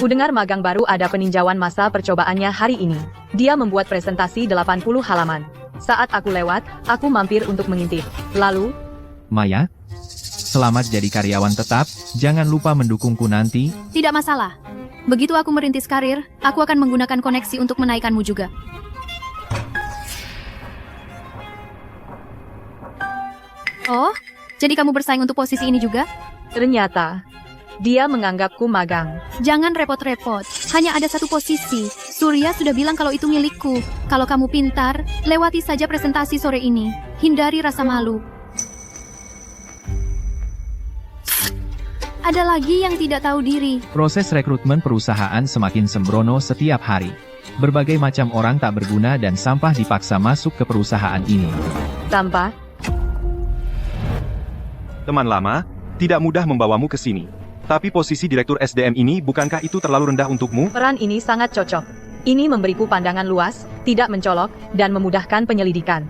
Kudengar magang baru ada peninjauan masa percobaannya hari ini. Dia membuat presentasi 80 halaman. Saat aku lewat, aku mampir untuk mengintip. Lalu, Maya, selamat jadi karyawan tetap, jangan lupa mendukungku nanti. Tidak masalah. Begitu aku merintis karir, aku akan menggunakan koneksi untuk menaikkanmu juga. Oh, jadi kamu bersaing untuk posisi ini juga? ternyata dia menganggapku magang. Jangan repot-repot, hanya ada satu posisi. Surya sudah bilang kalau itu milikku. Kalau kamu pintar, lewati saja presentasi sore ini. Hindari rasa malu. Ada lagi yang tidak tahu diri. Proses rekrutmen perusahaan semakin sembrono setiap hari. Berbagai macam orang tak berguna dan sampah dipaksa masuk ke perusahaan ini. Sampah? Teman lama, tidak mudah membawamu ke sini. Tapi posisi Direktur SDM ini bukankah itu terlalu rendah untukmu? Peran ini sangat cocok. Ini memberiku pandangan luas, tidak mencolok, dan memudahkan penyelidikan.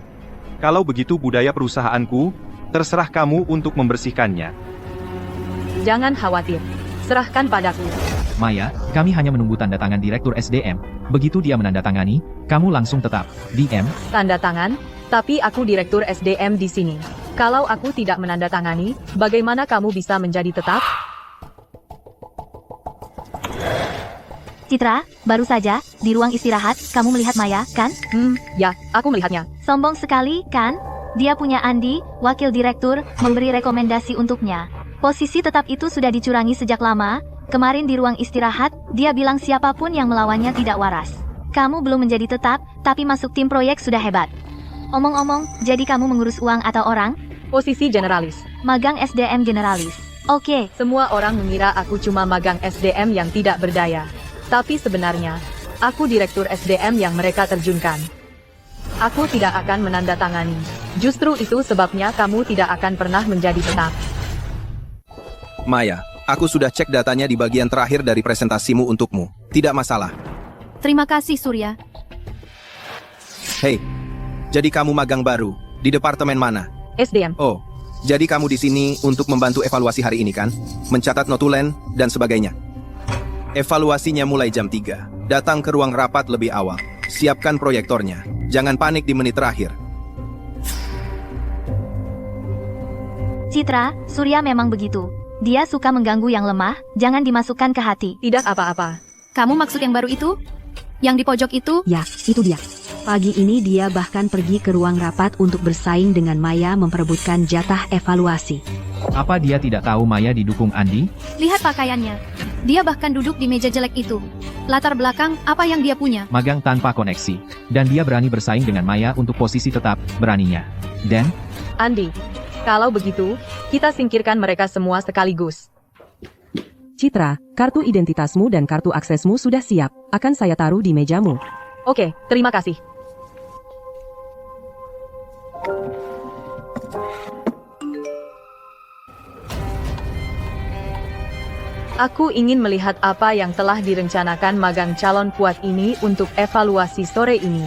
Kalau begitu budaya perusahaanku, terserah kamu untuk membersihkannya. Jangan khawatir. Serahkan padaku. Maya, kami hanya menunggu tanda tangan Direktur SDM. Begitu dia menandatangani, kamu langsung tetap DM. Tanda tangan, tapi aku Direktur SDM di sini. Kalau aku tidak menandatangani, bagaimana kamu bisa menjadi tetap? Citra, baru saja, di ruang istirahat, kamu melihat Maya, kan? Ya, aku melihatnya. Sombong sekali, kan? Dia punya Andi, wakil direktur, memberi rekomendasi untuknya. Posisi tetap itu sudah dicurangi sejak lama. Kemarin di ruang istirahat, dia bilang siapapun yang melawannya tidak waras. Kamu belum menjadi tetap, tapi masuk tim proyek sudah hebat. Omong-omong, jadi kamu mengurus uang atau orang? Posisi generalis. Magang SDM generalis. Oke. Semua orang mengira aku cuma magang SDM yang tidak berdaya. Tapi sebenarnya, aku Direktur SDM yang mereka terjunkan. Aku tidak akan menandatangani. Justru itu sebabnya kamu tidak akan pernah menjadi tetap. Maya, aku sudah cek datanya di bagian terakhir dari presentasimu untukmu. Tidak masalah. Terima kasih, Surya. Hei, jadi kamu magang baru. Di departemen mana? SDM. Oh, jadi kamu di sini untuk membantu evaluasi hari ini kan? Mencatat notulen, dan sebagainya. Evaluasinya mulai jam 3. Datang ke ruang rapat lebih awal. Siapkan proyektornya. Jangan panik di menit terakhir. Citra, Surya memang begitu. Dia suka mengganggu yang lemah, jangan dimasukkan ke hati. Tidak apa-apa. Kamu maksud yang baru itu? Yang di pojok itu? Ya, itu dia. Pagi ini dia bahkan pergi ke ruang rapat untuk bersaing dengan Maya memperebutkan jatah evaluasi. Apa dia tidak tahu Maya didukung Andi? Lihat pakaiannya. Dia bahkan duduk di meja jelek itu. Latar belakang, apa yang dia punya? Magang tanpa koneksi. Dan dia berani bersaing dengan Maya untuk posisi tetap, beraninya. Dan, Andi, kalau begitu, kita singkirkan mereka semua sekaligus. Citra, kartu identitasmu dan kartu aksesmu sudah siap. Akan saya taruh di mejamu. Oke, terima kasih. Aku ingin melihat apa yang telah direncanakan magang calon kuat ini untuk evaluasi sore ini.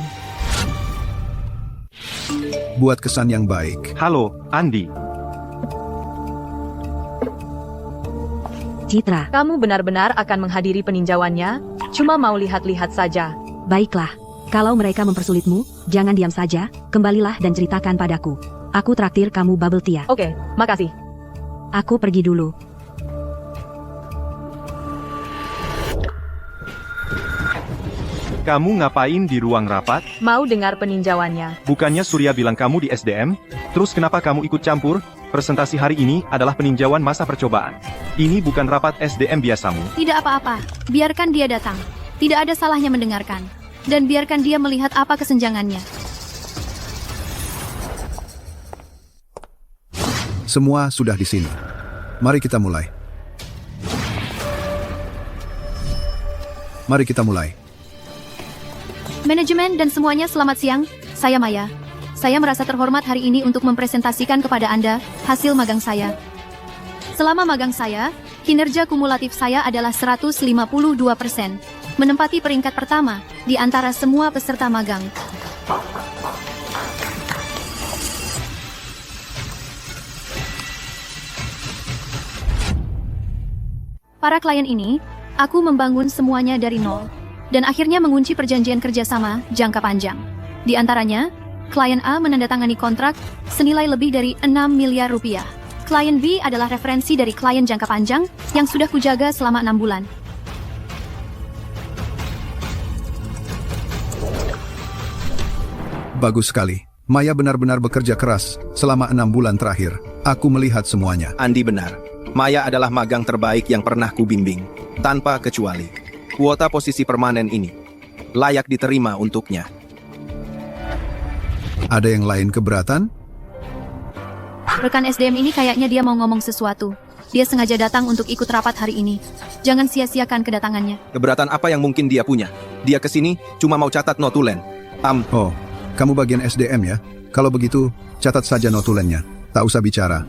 Buat kesan yang baik. Halo, Andi. Citra, Kamu benar-benar akan menghadiri peninjauannya? Cuma mau lihat-lihat saja. baiklah. Kalau mereka mempersulitmu, jangan diam saja, kembalilah dan ceritakan padaku. Aku traktir kamu bubble tea. Oke, makasih. Aku pergi dulu. Kamu ngapain di ruang rapat? Mau dengar peninjauannya? Bukannya Surya bilang kamu di SDM? Terus kenapa kamu ikut campur? Presentasi hari ini adalah peninjauan masa percobaan. Ini bukan rapat SDM biasamu. Tidak apa-apa. Biarkan dia datang. Tidak ada salahnya mendengarkan. Dan biarkan dia melihat apa kesenjangannya. Semua sudah di sini. Mari kita mulai. Mari kita mulai. Manajemen dan semuanya selamat siang, saya Maya. Saya merasa terhormat hari ini untuk mempresentasikan kepada Anda hasil magang saya. Selama magang saya, kinerja kumulatif saya adalah 152%, menempati peringkat pertama di antara semua peserta magang. Para klien ini Aku membangun semuanya dari nol. Dan akhirnya mengunci perjanjian kerjasama jangka panjang. Di antaranya, klien A menandatangani kontrak senilai lebih dari 6 miliar rupiah. Klien B adalah referensi dari klien jangka panjang yang sudah kujaga selama 6 bulan. Bagus sekali. Maya benar-benar bekerja keras selama 6 bulan terakhir. Aku melihat semuanya. Andi benar. Maya adalah magang terbaik yang pernah kubimbing. Tanpa kecuali. Kuota posisi permanen ini layak diterima untuknya. Ada yang lain keberatan? Rekan SDM ini kayaknya dia mau ngomong sesuatu. Dia sengaja datang untuk ikut rapat hari ini. Jangan sia-siakan kedatangannya. Keberatan apa yang mungkin dia punya? Dia kesini cuma mau catat notulen. Oh, kamu bagian SDM ya? Kalau begitu, catat saja notulennya. Tak usah bicara.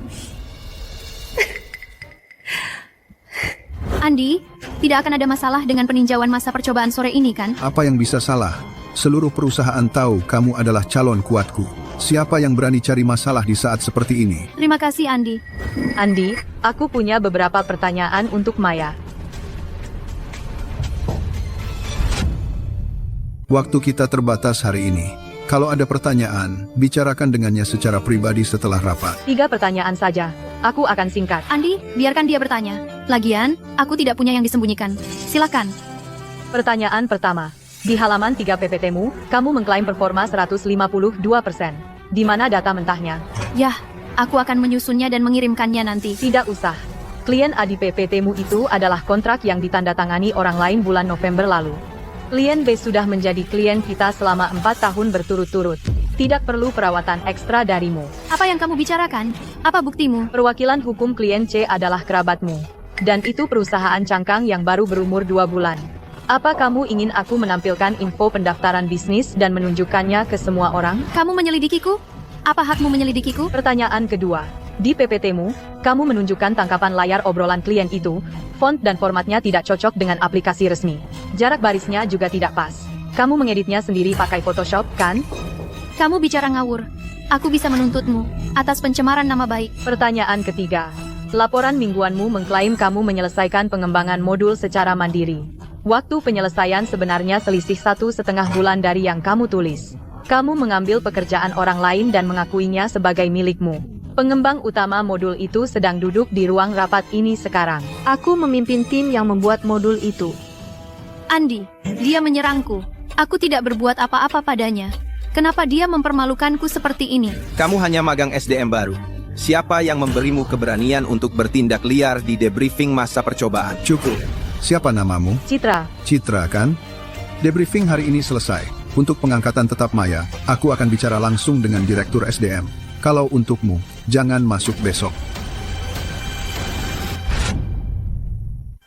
Andi, tidak akan ada masalah dengan peninjauan masa percobaan sore ini kan? Apa yang bisa salah? Seluruh perusahaan tahu kamu adalah calon kuatku. Siapa yang berani cari masalah di saat seperti ini? Terima kasih Andi. Andi, aku punya beberapa pertanyaan untuk Maya. Waktu kita terbatas hari ini. Kalau ada pertanyaan, bicarakan dengannya secara pribadi setelah rapat. 3 pertanyaan saja. Aku akan singkat. Andi, biarkan dia bertanya. Lagian, aku tidak punya yang disembunyikan. Silakan. Pertanyaan pertama. Di halaman 3 PPT-mu, kamu mengklaim performa 152%. Di mana data mentahnya? Yah, aku akan menyusunnya dan mengirimkannya nanti. Tidak usah. Klien A di PPT-mu itu adalah kontrak yang ditandatangani orang lain bulan November lalu. Klien B sudah menjadi klien kita selama 4 tahun berturut-turut. Tidak perlu perawatan ekstra darimu. Apa yang kamu bicarakan? Apa buktimu? Perwakilan hukum klien C adalah kerabatmu. Dan itu perusahaan cangkang yang baru berumur 2 bulan. Apa kamu ingin aku menampilkan info pendaftaran bisnis dan menunjukkannya ke semua orang? Kamu menyelidikiku? Apa hakmu menyelidikiku? Pertanyaan kedua. Di PPT-mu, kamu menunjukkan tangkapan layar obrolan klien itu. Font dan formatnya tidak cocok dengan aplikasi resmi. Jarak barisnya juga tidak pas. Kamu mengeditnya sendiri pakai Photoshop, kan? Kamu bicara ngawur. Aku bisa menuntutmu atas pencemaran nama baik. Pertanyaan ketiga. Laporan mingguanmu mengklaim kamu menyelesaikan pengembangan modul secara mandiri. Waktu penyelesaian sebenarnya selisih 1,5 bulan dari yang kamu tulis. Kamu mengambil pekerjaan orang lain dan mengakuinya sebagai milikmu. Pengembang utama modul itu sedang duduk di ruang rapat ini sekarang. Aku memimpin tim yang membuat modul itu. Andi, dia menyerangku. Aku tidak berbuat apa-apa padanya. Kenapa dia mempermalukanku seperti ini? Kamu hanya magang SDM baru. Siapa yang memberimu keberanian untuk bertindak liar di debriefing masa percobaan? Cukup. Siapa namamu? Citra. Citra kan? Debriefing hari ini selesai. Untuk pengangkatan tetap Maya, aku akan bicara langsung dengan Direktur SDM. Kalau untukmu, jangan masuk besok.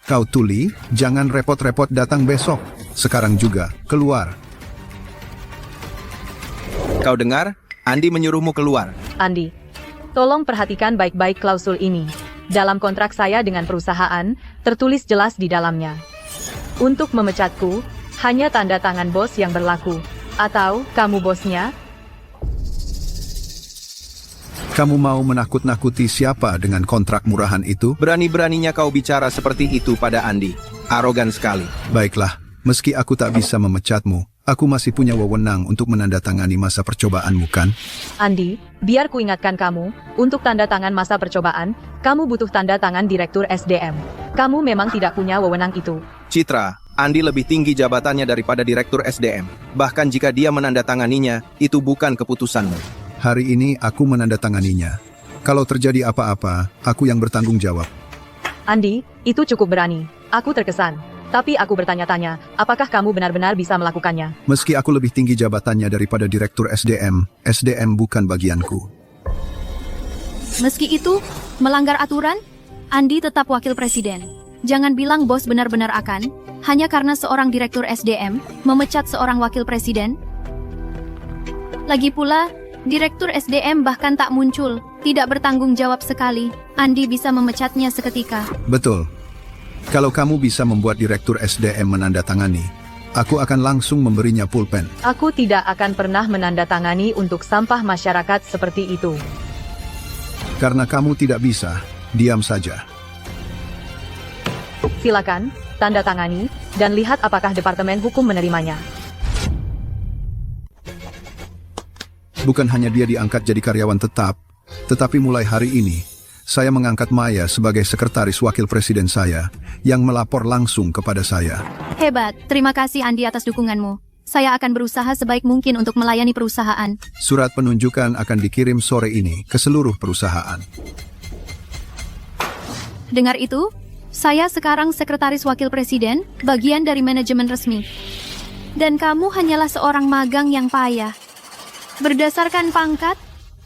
Kau Tuli, jangan repot-repot datang besok. Sekarang juga, keluar. Kau dengar? Andi menyuruhmu keluar. Andi, tolong perhatikan baik-baik klausul ini. Dalam kontrak saya dengan perusahaan, tertulis jelas di dalamnya. Untuk memecatku, hanya tanda tangan bos yang berlaku. Atau, kamu bosnya? Kamu mau menakut-nakuti siapa dengan kontrak murahan itu? Berani-beraninya kau bicara seperti itu pada Andi. Arogan sekali. Baiklah, meski aku tak bisa memecatmu, aku masih punya wewenang untuk menandatangani masa percobaanmu kan? Andi, biar ku ingatkan kamu, untuk tanda tangan masa percobaan, kamu butuh tanda tangan Direktur SDM. Kamu memang tidak punya wewenang itu. Citra, Andi lebih tinggi jabatannya daripada Direktur SDM. Bahkan jika dia menandatanganinya, itu bukan keputusanmu. Hari ini aku menandatanganinya. Kalau terjadi apa-apa, aku yang bertanggung jawab. Andi, itu cukup berani. Aku terkesan. Tapi aku bertanya-tanya, apakah kamu benar-benar bisa melakukannya? Meski aku lebih tinggi jabatannya daripada Direktur SDM, SDM bukan bagianku. Meski itu, melanggar aturan, Andi tetap wakil presiden. Jangan bilang bos benar-benar akan, hanya karena seorang Direktur SDM memecat seorang wakil presiden. Lagi pula, Direktur SDM bahkan tak muncul, tidak bertanggung jawab sekali. Andi bisa memecatnya seketika. Betul. Kalau kamu bisa membuat Direktur SDM menandatangani, aku akan langsung memberinya pulpen. Aku tidak akan pernah menandatangani untuk sampah masyarakat seperti itu. Karena kamu tidak bisa, diam saja. Silakan, tanda tangani, dan lihat apakah Departemen Hukum menerimanya. Bukan hanya dia diangkat jadi karyawan tetap, tetapi mulai hari ini, saya mengangkat Maya sebagai sekretaris wakil presiden saya, yang melapor langsung kepada saya. Hebat, terima kasih Andi atas dukunganmu. Saya akan berusaha sebaik mungkin untuk melayani perusahaan. Surat penunjukan akan dikirim sore ini ke seluruh perusahaan. Dengar itu? Saya sekarang sekretaris wakil presiden, bagian dari manajemen resmi. Dan kamu hanyalah seorang magang yang payah. Berdasarkan pangkat,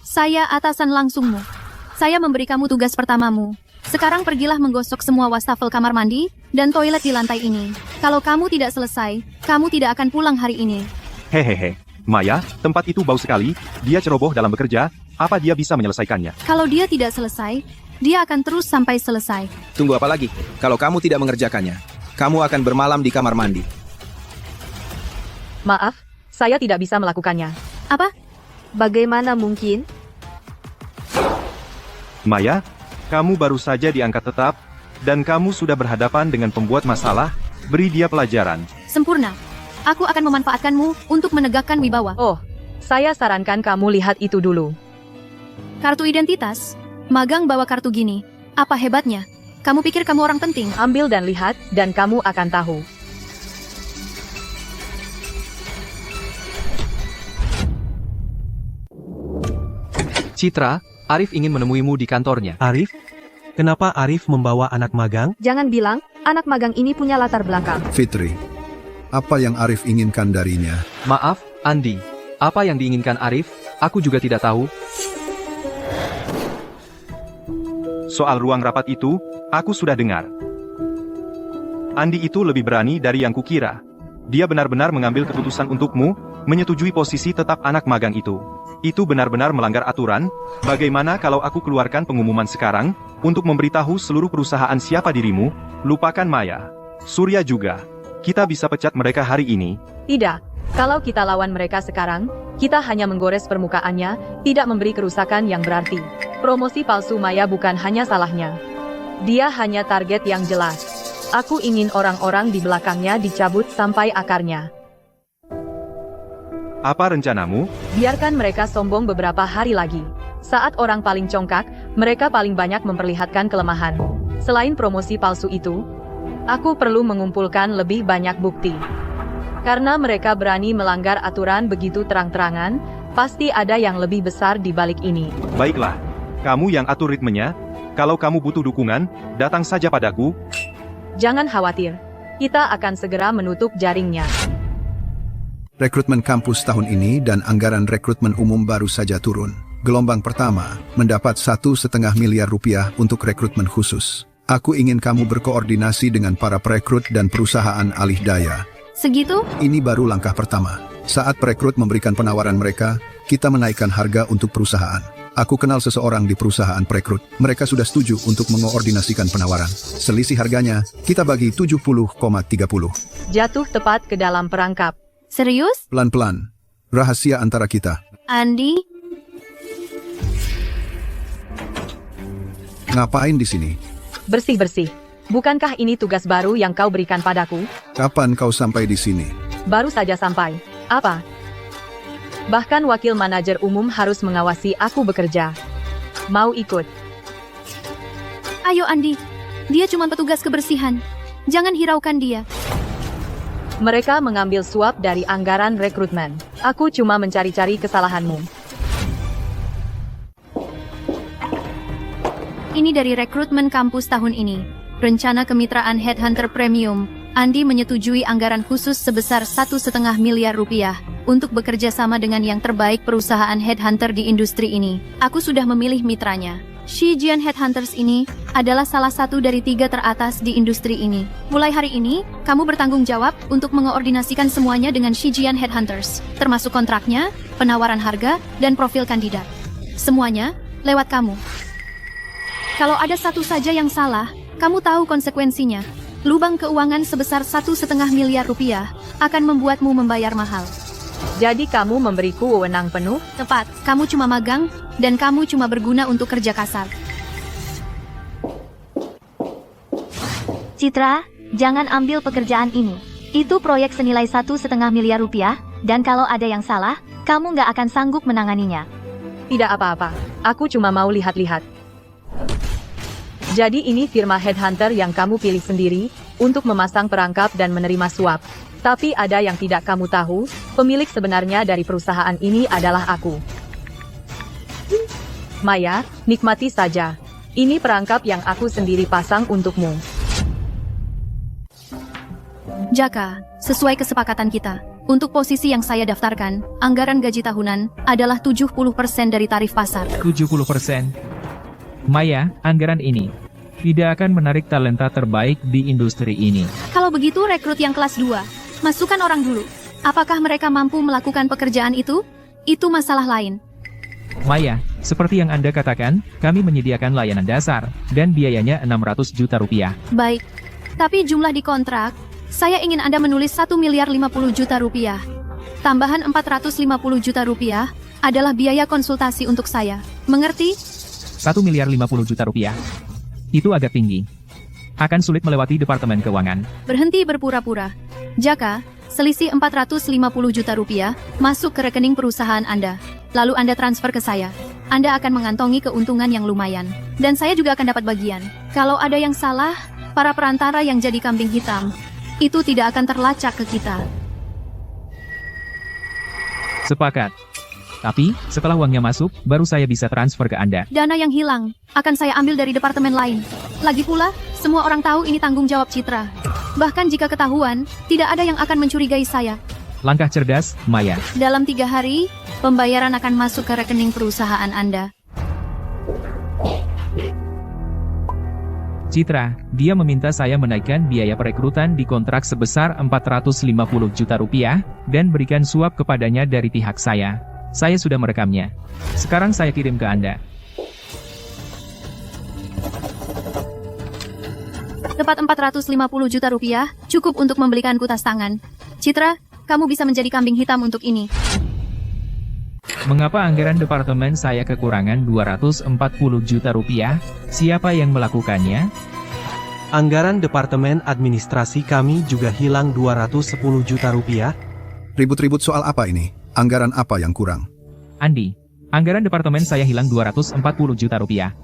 saya atasan langsungmu. Saya memberi kamu tugas pertamamu. Sekarang pergilah menggosok semua wastafel kamar mandi dan toilet di lantai ini. Kalau kamu tidak selesai, kamu tidak akan pulang hari ini. Hehehe. Maya, tempat itu bau sekali, dia ceroboh dalam bekerja, apa dia bisa menyelesaikannya? Kalau dia tidak selesai, dia akan terus sampai selesai. Tunggu apa lagi? Kalau kamu tidak mengerjakannya, kamu akan bermalam di kamar mandi. Maaf, saya tidak bisa melakukannya. Apa? Bagaimana mungkin? Maya, kamu baru saja diangkat tetap, dan kamu sudah berhadapan dengan pembuat masalah, beri dia pelajaran. Sempurna. Aku akan memanfaatkanmu untuk menegakkan wibawa. Oh, saya sarankan kamu lihat itu dulu. Kartu identitas? Magang bawa kartu gini. Apa hebatnya? Kamu pikir kamu orang penting? Ambil dan lihat, dan kamu akan tahu. Citra, Arif ingin menemuimu di kantornya. Arif? Kenapa Arif membawa anak magang? Jangan bilang, anak magang ini punya latar belakang. Fitri, apa yang Arif inginkan darinya? Maaf, Andi. Apa yang diinginkan Arif, aku juga tidak tahu. Soal ruang rapat itu, aku sudah dengar. Andi itu lebih berani dari yang kukira. Dia benar-benar mengambil keputusan untukmu, menyetujui posisi tetap anak magang itu. Itu benar-benar melanggar aturan. Bagaimana kalau aku keluarkan pengumuman sekarang, untuk memberitahu seluruh perusahaan siapa dirimu? Lupakan Maya. Surya juga. Kita bisa pecat mereka hari ini. Tidak. Kalau kita lawan mereka sekarang, kita hanya menggores permukaannya, tidak memberi kerusakan yang berarti. Promosi palsu Maya bukan hanya salahnya. Dia hanya target yang jelas. Aku ingin orang-orang di belakangnya dicabut sampai akarnya. Apa rencanamu? Biarkan mereka sombong beberapa hari lagi. Saat orang paling congkak, mereka paling banyak memperlihatkan kelemahan. Selain promosi palsu itu, aku perlu mengumpulkan lebih banyak bukti. Karena mereka berani melanggar aturan begitu terang-terangan, pasti ada yang lebih besar di balik ini. Baiklah. Kamu yang atur ritmenya. Kalau kamu butuh dukungan, datang saja padaku. Jangan khawatir. Kita akan segera menutup jaringnya. Rekrutmen kampus tahun ini dan anggaran rekrutmen umum baru saja turun. Gelombang pertama mendapat 1,5 miliar rupiah untuk rekrutmen khusus. Aku ingin kamu berkoordinasi dengan para perekrut dan perusahaan alih daya. Segitu? Ini baru langkah pertama. Saat perekrut memberikan penawaran mereka, kita menaikkan harga untuk perusahaan. Aku kenal seseorang di perusahaan perekrut. Mereka sudah setuju untuk mengoordinasikan penawaran. Selisih harganya, kita bagi 70,30. Jatuh tepat ke dalam perangkap. Serius? Pelan-pelan. Rahasia antara kita. Andi? Ngapain di sini? Bersih-bersih. Bukankah ini tugas baru yang kau berikan padaku? Kapan kau sampai di sini? Baru saja sampai. Apa? Bahkan wakil manajer umum harus mengawasi aku bekerja. Mau ikut? Ayo Andi. Dia cuma petugas kebersihan. Jangan hiraukan dia. Mereka mengambil suap dari anggaran rekrutmen. Aku cuma mencari-cari kesalahanmu. Ini dari rekrutmen kampus tahun ini. Rencana kemitraan Headhunter Premium. Andi menyetujui anggaran khusus sebesar 1,5 miliar rupiah untuk bekerja sama dengan yang terbaik perusahaan headhunter di industri ini. Aku sudah memilih mitranya. Shijian Headhunters ini adalah salah satu dari 3 teratas di industri ini. Mulai hari ini, kamu bertanggung jawab untuk mengoordinasikan semuanya dengan Shijian Headhunters, termasuk kontraknya, penawaran harga, dan profil kandidat. Semuanya lewat kamu. Kalau ada satu saja yang salah, kamu tahu konsekuensinya. Lubang keuangan sebesar 1,5 miliar rupiah akan membuatmu membayar mahal. Jadi kamu memberiku wewenang penuh? Tepat, kamu cuma magang, dan kamu cuma berguna untuk kerja kasar. Citra, Jangan ambil pekerjaan ini. Itu proyek senilai 1,5 miliar rupiah, dan kalau ada yang salah, kamu nggak akan sanggup menanganinya. Tidak apa-apa, aku cuma mau lihat-lihat. Jadi ini firma headhunter yang kamu pilih sendiri, untuk memasang perangkap dan menerima suap. Tapi ada yang tidak kamu tahu, pemilik sebenarnya dari perusahaan ini adalah aku. Maya, nikmati saja. Ini perangkap yang aku sendiri pasang untukmu. Jaka, sesuai kesepakatan kita, untuk posisi yang saya daftarkan, anggaran gaji tahunan adalah 70% dari tarif pasar. 70%. Maya, anggaran ini tidak akan menarik talenta terbaik di industri ini. Kalau begitu rekrut yang kelas 2, masukkan orang dulu. Apakah mereka mampu melakukan pekerjaan itu? Itu masalah lain. Maya, seperti yang Anda katakan, kami menyediakan layanan dasar, dan biayanya 600 juta rupiah. Baik, tapi jumlah di kontrak, saya ingin Anda menulis 1 miliar 50 juta rupiah. Tambahan 450 juta rupiah adalah biaya konsultasi untuk saya. Mengerti? 1 miliar 50 juta rupiah. Itu agak tinggi. Akan sulit melewati Departemen Keuangan. Berhenti berpura-pura. Jaka, selisih 450 juta rupiah masuk ke rekening perusahaan Anda. Lalu Anda transfer ke saya. Anda akan mengantongi keuntungan yang lumayan. Dan saya juga akan dapat bagian. Kalau ada yang salah, para perantara yang jadi kambing hitam, itu tidak akan terlacak ke kita. Sepakat. Tapi, setelah uangnya masuk, baru saya bisa transfer ke Anda. Dana yang hilang akan saya ambil dari departemen lain. Lagi pula, semua orang tahu ini tanggung jawab Citra. Bahkan jika ketahuan, tidak ada yang akan mencurigai saya. Langkah cerdas, Maya. Dalam 3 hari, pembayaran akan masuk ke rekening perusahaan Anda. Citra, dia meminta saya menaikkan biaya perekrutan di kontrak sebesar 450 juta rupiah, dan berikan suap kepadanya dari pihak saya. Saya sudah merekamnya. Sekarang saya kirim ke Anda. Tepat 450 juta rupiah, cukup untuk membelikan kutas tangan. Citra, kamu bisa menjadi kambing hitam untuk ini. Mengapa anggaran departemen saya kekurangan 240 juta rupiah? Siapa yang melakukannya? Anggaran Departemen Administrasi kami juga hilang 210 juta rupiah. Ribut-ribut soal apa ini? Anggaran apa yang kurang? Andi, anggaran departemen saya hilang 240 juta rupiah.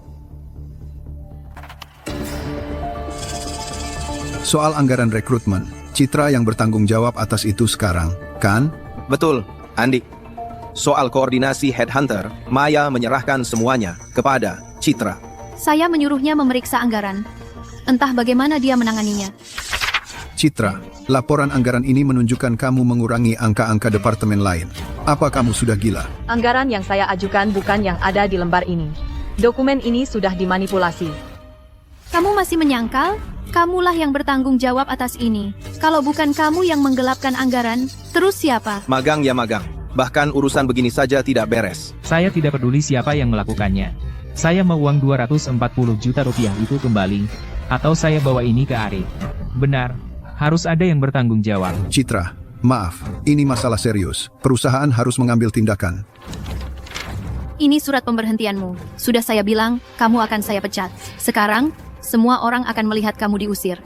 Soal anggaran rekrutmen, Citra yang bertanggung jawab atas itu sekarang, kan? Betul, Andi. Soal koordinasi headhunter, Maya menyerahkan semuanya kepada Citra. Saya menyuruhnya memeriksa anggaran. Entah bagaimana dia menanganinya. Citra, laporan anggaran ini menunjukkan kamu mengurangi angka-angka departemen lain. Apa kamu sudah gila? Anggaran yang saya ajukan bukan yang ada di lembar ini. Dokumen ini sudah dimanipulasi. Kamu masih menyangkal? Kamulah yang bertanggung jawab atas ini. Kalau bukan kamu yang menggelapkan anggaran, terus siapa? Magang ya magang. Bahkan urusan begini saja tidak beres. Saya tidak peduli siapa yang melakukannya. Saya mau uang 240 juta rupiah itu kembali. Atau saya bawa ini ke Arif. Benar, harus ada yang bertanggung jawab. Citra, maaf, ini masalah serius. Perusahaan harus mengambil tindakan. Ini surat pemberhentianmu. Sudah saya bilang, kamu akan saya pecat. Sekarang, semua orang akan melihat kamu diusir.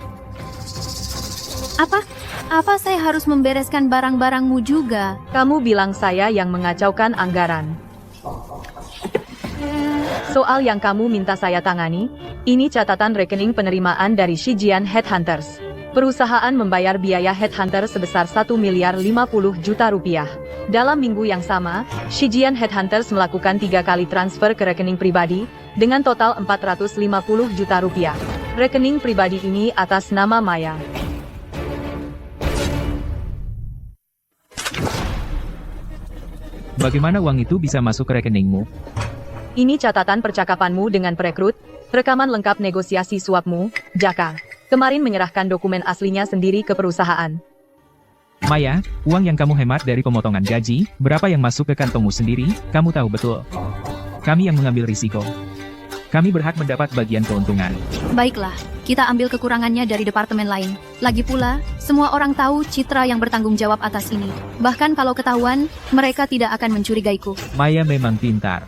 Apa saya harus membereskan barang-barangmu juga? Kamu bilang saya yang mengacaukan anggaran. Soal yang kamu minta saya tangani, ini catatan rekening penerimaan dari Shijian Headhunters. Perusahaan membayar biaya headhunter sebesar 1 miliar 50 juta rupiah. Dalam minggu yang sama, Shijian Headhunters melakukan 3 kali transfer ke rekening pribadi, dengan total 450 juta rupiah. Rekening pribadi ini atas nama Maya. Bagaimana uang itu bisa masuk ke rekeningmu? Ini catatan percakapanmu dengan perekrut, rekaman lengkap negosiasi suapmu, Jaka. Kemarin menyerahkan dokumen aslinya sendiri ke perusahaan. Maya, uang yang kamu hemat dari pemotongan gaji, berapa yang masuk ke kantongmu sendiri, kamu tahu betul. Kami yang mengambil risiko. Kami berhak mendapat bagian keuntungan. Baiklah, kita ambil kekurangannya dari departemen lain. Lagi pula, semua orang tahu Citra yang bertanggung jawab atas ini. Bahkan kalau ketahuan, mereka tidak akan mencurigaiku. Maya memang pintar.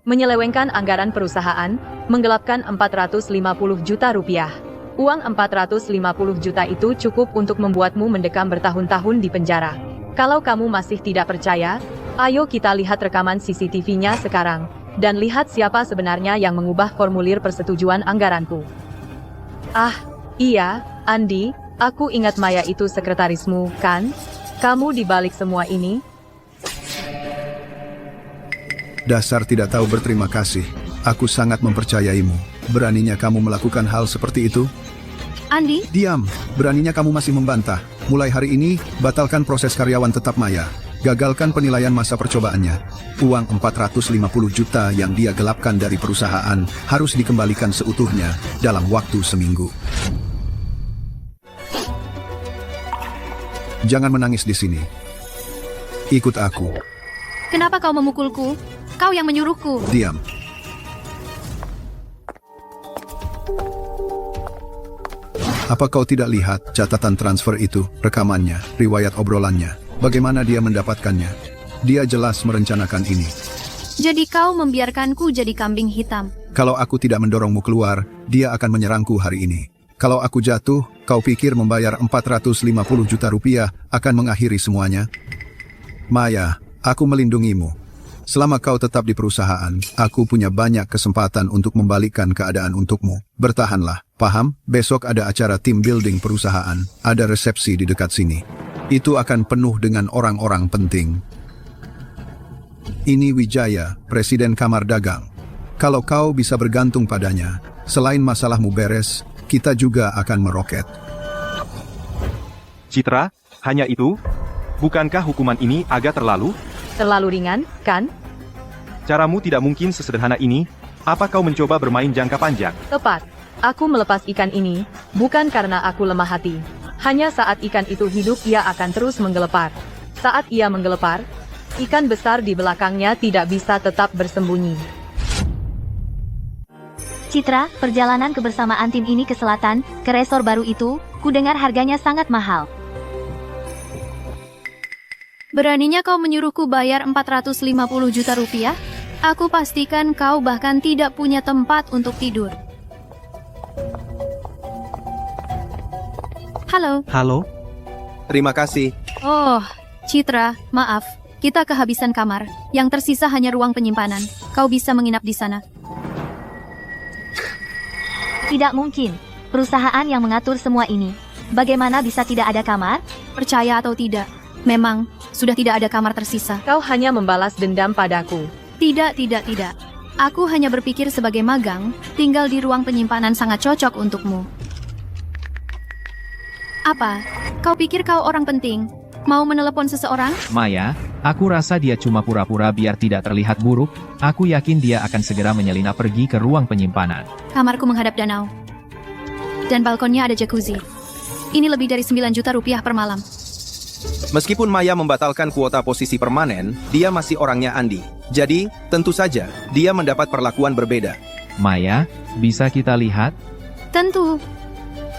Menyelewengkan anggaran perusahaan, menggelapkan 450 juta rupiah. Uang 450 juta itu cukup untuk membuatmu mendekam bertahun-tahun di penjara. Kalau kamu masih tidak percaya, ayo kita lihat rekaman CCTV-nya sekarang, dan lihat siapa sebenarnya yang mengubah formulir persetujuan anggaranku. Ah, iya, Andi, aku ingat Maya itu sekretarismu, kan? Kamu di balik semua ini? Dasar tidak tahu berterima kasih. Aku sangat mempercayaimu. Beraninya kamu melakukan hal seperti itu? Andi, Diam, beraninya kamu masih membantah. Mulai hari ini, batalkan proses karyawan tetap Maya. Gagalkan penilaian masa percobaannya. Uang 450 juta yang dia gelapkan dari perusahaan harus dikembalikan seutuhnya dalam waktu seminggu. Jangan menangis di sini. Ikut aku. kenapa kau memukulku? Kau yang menyuruhku. Diam. Apa kau tidak lihat catatan transfer itu, rekamannya, riwayat obrolannya? Bagaimana dia mendapatkannya? Dia jelas merencanakan ini. Jadi kau membiarkanku jadi kambing hitam. Kalau aku tidak mendorongmu keluar, dia akan menyerangku hari ini. Kalau aku jatuh, kau pikir membayar 450 juta rupiah akan mengakhiri semuanya? Maya, aku melindungimu. Selama kau tetap di perusahaan, aku punya banyak kesempatan untuk membalikkan keadaan untukmu. Bertahanlah, paham? Besok ada acara team building perusahaan, ada resepsi di dekat sini. Itu akan penuh dengan orang-orang penting. Ini Wijaya, Presiden Kamar Dagang. Kalau kau bisa bergantung padanya, selain masalahmu beres, kita juga akan meroket. Citra, hanya itu? Bukankah hukuman ini agak terlalu? Terlalu ringan, kan? Caramu tidak mungkin sesederhana ini. Apa kau mencoba bermain jangka panjang? Tepat. Aku melepas ikan ini, bukan karena aku lemah hati. Hanya saat ikan itu hidup ia akan terus menggelepar. Saat ia menggelepar, ikan besar di belakangnya tidak bisa tetap bersembunyi. Citra, perjalanan kebersamaan tim ini ke selatan, ke resor baru itu, ku dengar harganya sangat mahal. Beraninya kau menyuruhku bayar 450 juta rupiah? Aku pastikan kau bahkan tidak punya tempat untuk tidur. Halo. Halo? Terima kasih. Oh, Citra, maaf. Kita kehabisan kamar. Yang tersisa hanya ruang penyimpanan. Kau bisa menginap di sana. Tidak mungkin. Perusahaan yang mengatur semua ini. Bagaimana bisa tidak ada kamar? Percaya atau tidak, memang sudah tidak ada kamar tersisa. Kau hanya membalas dendam padaku. Tidak. Aku hanya berpikir sebagai magang, tinggal di ruang penyimpanan sangat cocok untukmu. Apa? Kau pikir kau orang penting? Mau menelepon seseorang? Maya, aku rasa dia cuma pura-pura biar tidak terlihat buruk. Aku yakin dia akan segera menyelinap pergi ke ruang penyimpanan. Kamarku menghadap danau. Dan balkonnya ada jacuzzi. Ini lebih dari 9 juta rupiah per malam. Meskipun Maya membatalkan kuota posisi permanen, dia masih orangnya Andi. Jadi, tentu saja, dia mendapat perlakuan berbeda. Maya, bisa kita lihat? Tentu.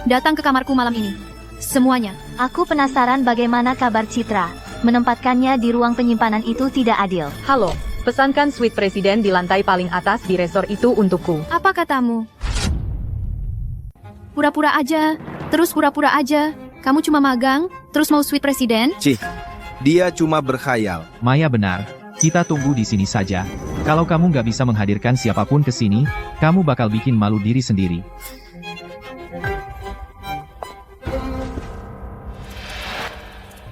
Datang ke kamarku malam ini. Semuanya. Aku penasaran bagaimana kabar Citra. Menempatkannya di ruang penyimpanan itu tidak adil. Halo, pesankan suite presiden di lantai paling atas di resor itu untukku. Apa katamu? Pura-pura aja. Terus pura-pura aja. Kamu cuma magang, terus mau suite presiden? Cih, dia cuma berkhayal. Maya benar. Kita tunggu di sini saja. Kalau kamu nggak bisa menghadirkan siapapun ke sini, kamu bakal bikin malu diri sendiri.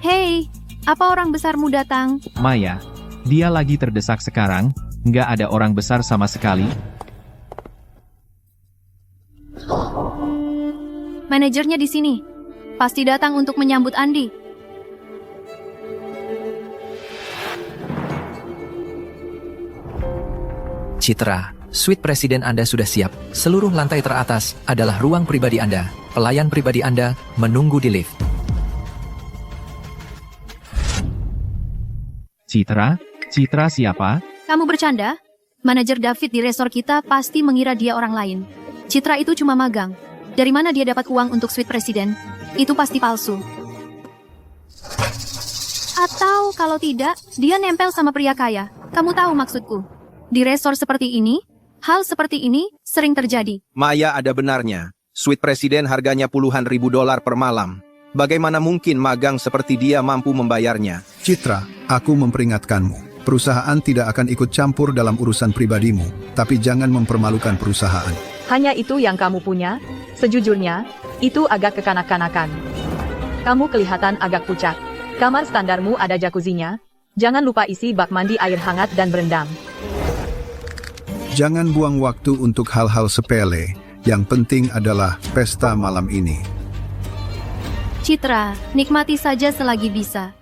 Hei, apa orang besarmu datang? Maya, dia lagi terdesak sekarang, nggak ada orang besar sama sekali. Manajernya di sini. Pasti datang untuk menyambut Andi. Citra, suite presiden Anda sudah siap. Seluruh lantai teratas adalah ruang pribadi Anda. Pelayan pribadi Anda menunggu di lift. Citra siapa? Kamu bercanda? Manajer David di resor kita pasti mengira dia orang lain. Citra itu cuma magang. Dari mana dia dapat uang untuk suite presiden? Itu pasti palsu. Atau kalau tidak, dia nempel sama pria kaya. Kamu tahu maksudku. Di resor seperti ini, hal seperti ini sering terjadi. Maya ada benarnya. Suite presiden harganya puluhan ribu dolar per malam. Bagaimana mungkin magang seperti dia mampu membayarnya? Citra, aku memperingatkanmu. Perusahaan tidak akan ikut campur dalam urusan pribadimu, tapi jangan mempermalukan perusahaan. Hanya itu yang kamu punya? Sejujurnya, itu agak kekanak-kanakan. Kamu kelihatan agak pucat. Kamar standarmu ada jacuzzinya. Jangan lupa isi bak mandi air hangat dan berendam. Jangan buang waktu untuk hal-hal sepele. Yang penting adalah pesta malam ini. Citra, nikmati saja selagi bisa.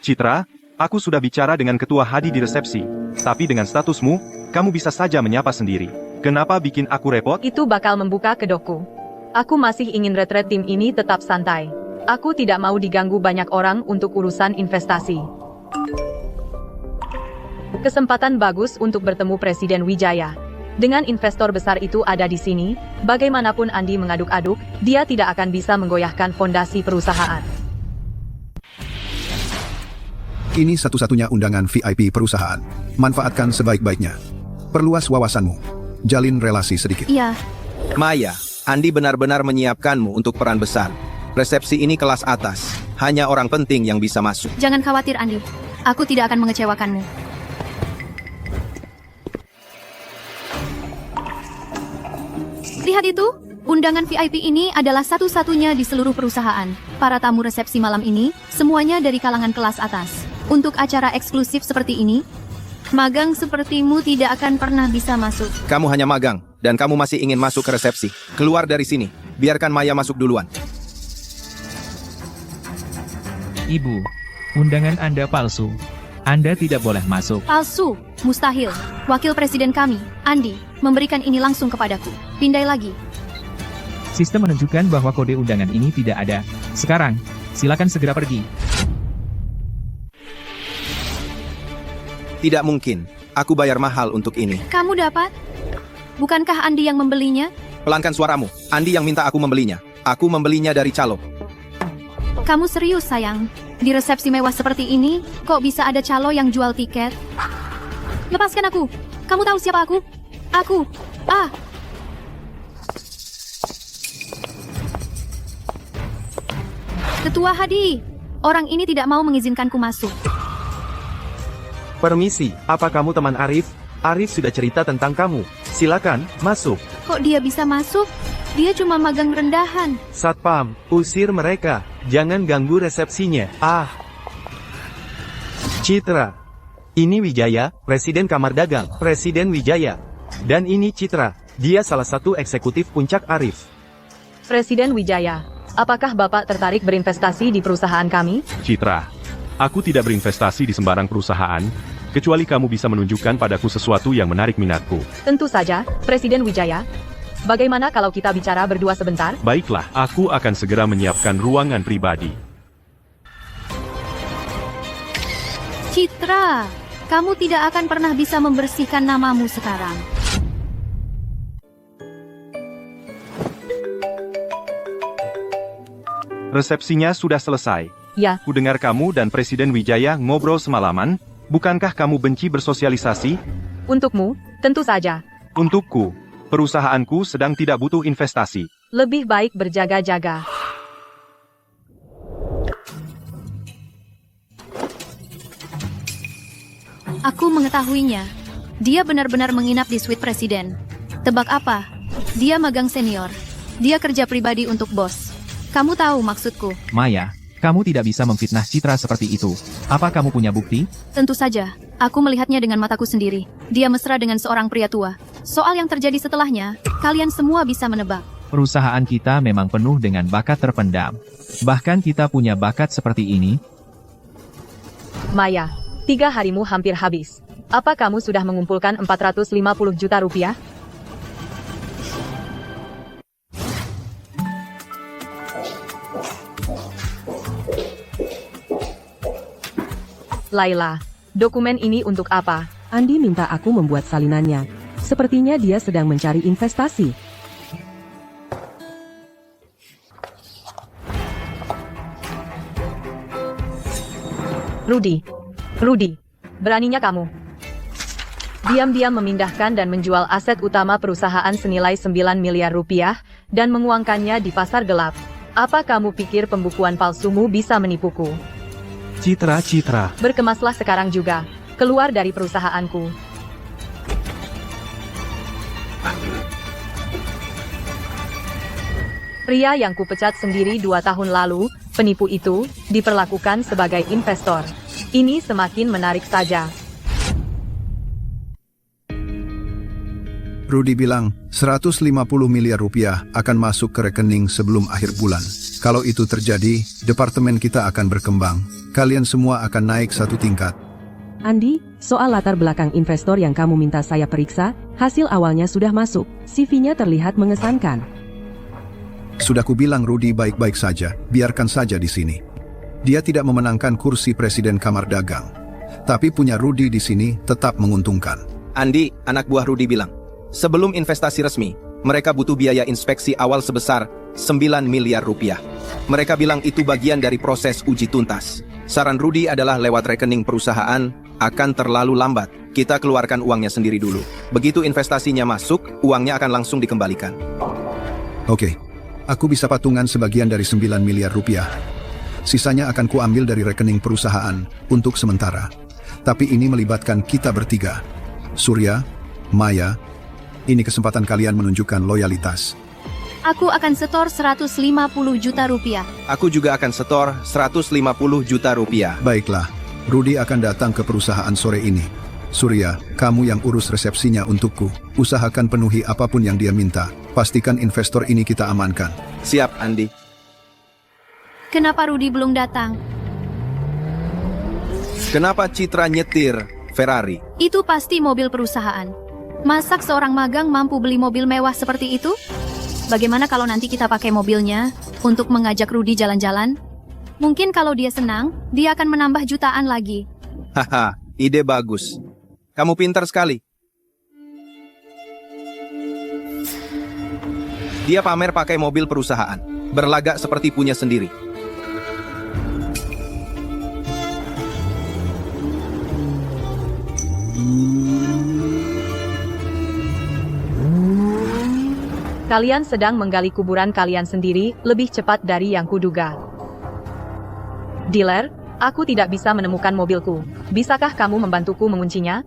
Citra, aku sudah bicara dengan ketua Hadi di resepsi. Tapi dengan statusmu, kamu bisa saja menyapa sendiri. Kenapa bikin aku repot? Itu bakal membuka kedokku. Aku masih ingin retret tim ini tetap santai. Aku tidak mau diganggu banyak orang untuk urusan investasi. Kesempatan bagus untuk bertemu Presiden Wijaya. Dengan investor besar itu ada di sini, bagaimanapun Andi mengaduk-aduk, dia tidak akan bisa menggoyahkan fondasi perusahaan. Ini satu-satunya undangan VIP perusahaan. Manfaatkan sebaik-baiknya. Perluas wawasanmu. Jalin relasi sedikit. Iya, Maya, Andi benar-benar menyiapkanmu untuk peran besar. Resepsi ini kelas atas. Hanya orang penting yang bisa masuk. jangan khawatir Andi. Aku tidak akan mengecewakanmu. Lihat itu, undangan VIP ini adalah satu-satunya di seluruh perusahaan. Para tamu resepsi malam ini, semuanya dari kalangan kelas atas. Untuk acara eksklusif seperti ini, magang sepertimu tidak akan pernah bisa masuk. Kamu hanya magang, dan kamu masih ingin masuk ke resepsi. Keluar dari sini. Biarkan Maya masuk duluan. Ibu, undangan Anda palsu. Anda tidak boleh masuk. Palsu, mustahil. Wakil presiden kami, Andi, memberikan ini langsung kepadaku. Pindai lagi. Sistem menunjukkan bahwa kode undangan ini tidak ada. Sekarang, silakan segera pergi. Tidak mungkin. Aku bayar mahal untuk ini. Kamu dapat? Bukankah Andi yang membelinya? Pelankan suaramu. Andi yang minta aku membelinya. Aku membelinya dari calo. Kamu serius, sayang? Di resepsi mewah seperti ini, kok bisa ada calo yang jual tiket? Lepaskan aku. Kamu tahu siapa aku? Aku. Ketua Hadi. Orang ini tidak mau mengizinkanku masuk. Permisi, apa kamu teman Arif? Arif sudah cerita tentang kamu. Silakan, masuk. Kok dia bisa masuk? Dia cuma magang rendahan. Satpam, usir mereka. Jangan ganggu resepsinya. Citra. Ini Wijaya, Presiden Kamar Dagang. Presiden Wijaya. Dan ini Citra. Dia salah satu eksekutif puncak Arif. Presiden Wijaya, apakah Bapak tertarik berinvestasi di perusahaan kami? Citra, aku tidak berinvestasi di sembarang perusahaan, kecuali kamu bisa menunjukkan padaku sesuatu yang menarik minatku. Tentu saja, Presiden Wijaya. Bagaimana kalau kita bicara berdua sebentar? Baiklah, aku akan segera menyiapkan ruangan pribadi. Citra, kamu tidak akan pernah bisa membersihkan namamu sekarang. Resepsinya sudah selesai. Ya, Ku dengar kamu dan Presiden Wijaya ngobrol semalaman. Bukankah kamu benci bersosialisasi? untukmu, tentu saja. Untukku, perusahaanku sedang tidak butuh investasi. Lebih baik berjaga-jaga. Aku mengetahuinya. Dia benar-benar menginap di suite presiden. Tebak apa? Dia magang senior. Dia kerja pribadi untuk bos. Kamu tahu maksudku? Maya, kamu tidak bisa memfitnah Citra seperti itu. Apa kamu punya bukti? Tentu saja. Aku melihatnya dengan mataku sendiri. Dia mesra dengan seorang pria tua. Soal yang terjadi setelahnya, kalian semua bisa menebak. Perusahaan kita memang penuh dengan bakat terpendam. Bahkan kita punya bakat seperti ini. Maya, 3 harimu hampir habis. Apa kamu sudah mengumpulkan 450 juta rupiah? Laila, dokumen ini untuk apa? Andi minta aku membuat salinannya. Sepertinya dia sedang mencari investasi. Rudy, beraninya kamu. diam-diam memindahkan dan menjual aset utama perusahaan senilai 9 miliar rupiah dan menguangkannya di pasar gelap. Apa kamu pikir pembukuan palsumu bisa menipuku? Citra. Berkemaslah sekarang juga. Keluar dari perusahaanku. Pria yang kupecat sendiri 2 tahun lalu, penipu itu, diperlakukan sebagai investor. Ini semakin menarik saja. Rudy bilang 150 miliar rupiah akan masuk ke rekening sebelum akhir bulan. Kalau itu terjadi, departemen kita akan berkembang. Kalian semua akan naik 1 tingkat. Andi, soal latar belakang investor yang kamu minta saya periksa, hasil awalnya sudah masuk. CV-nya terlihat mengesankan. Sudah kubilang Rudy baik-baik saja, biarkan saja di sini. Dia tidak memenangkan kursi presiden Kamar Dagang. Tapi punya Rudy di sini tetap menguntungkan. Andi, anak buah Rudy bilang, sebelum investasi resmi, mereka butuh biaya inspeksi awal sebesar 9 miliar rupiah. Mereka bilang itu bagian dari proses uji tuntas. Saran Rudy adalah lewat rekening perusahaan akan terlalu lambat. Kita keluarkan uangnya sendiri dulu. Begitu investasinya masuk, uangnya akan langsung dikembalikan. Oke, aku bisa patungan sebagian dari 9 miliar rupiah. Sisanya akan kuambil dari rekening perusahaan untuk sementara. Tapi ini melibatkan kita bertiga. Surya, Maya, ini kesempatan kalian menunjukkan loyalitas. Aku akan setor 150 juta rupiah. Aku juga akan setor 150 juta rupiah. Baiklah, Rudy akan datang ke perusahaan sore ini. Surya, kamu yang urus resepsinya untukku. Usahakan penuhi apapun yang dia minta. Pastikan investor ini kita amankan. Siap, Andi. Kenapa Rudy belum datang? Kenapa Citra nyetir Ferrari? Itu pasti mobil perusahaan. Masak seorang magang mampu beli mobil mewah seperti itu? Bagaimana kalau nanti kita pakai mobilnya untuk mengajak Rudy jalan-jalan? Mungkin kalau dia senang, dia akan menambah jutaan lagi. Haha, ide bagus. Kamu pintar sekali. Dia pamer pakai mobil perusahaan, berlagak seperti punya sendiri. Kalian sedang menggali kuburan kalian sendiri lebih cepat dari yang kuduga. Dealer, aku tidak bisa menemukan mobilku. Bisakah kamu membantuku menguncinya?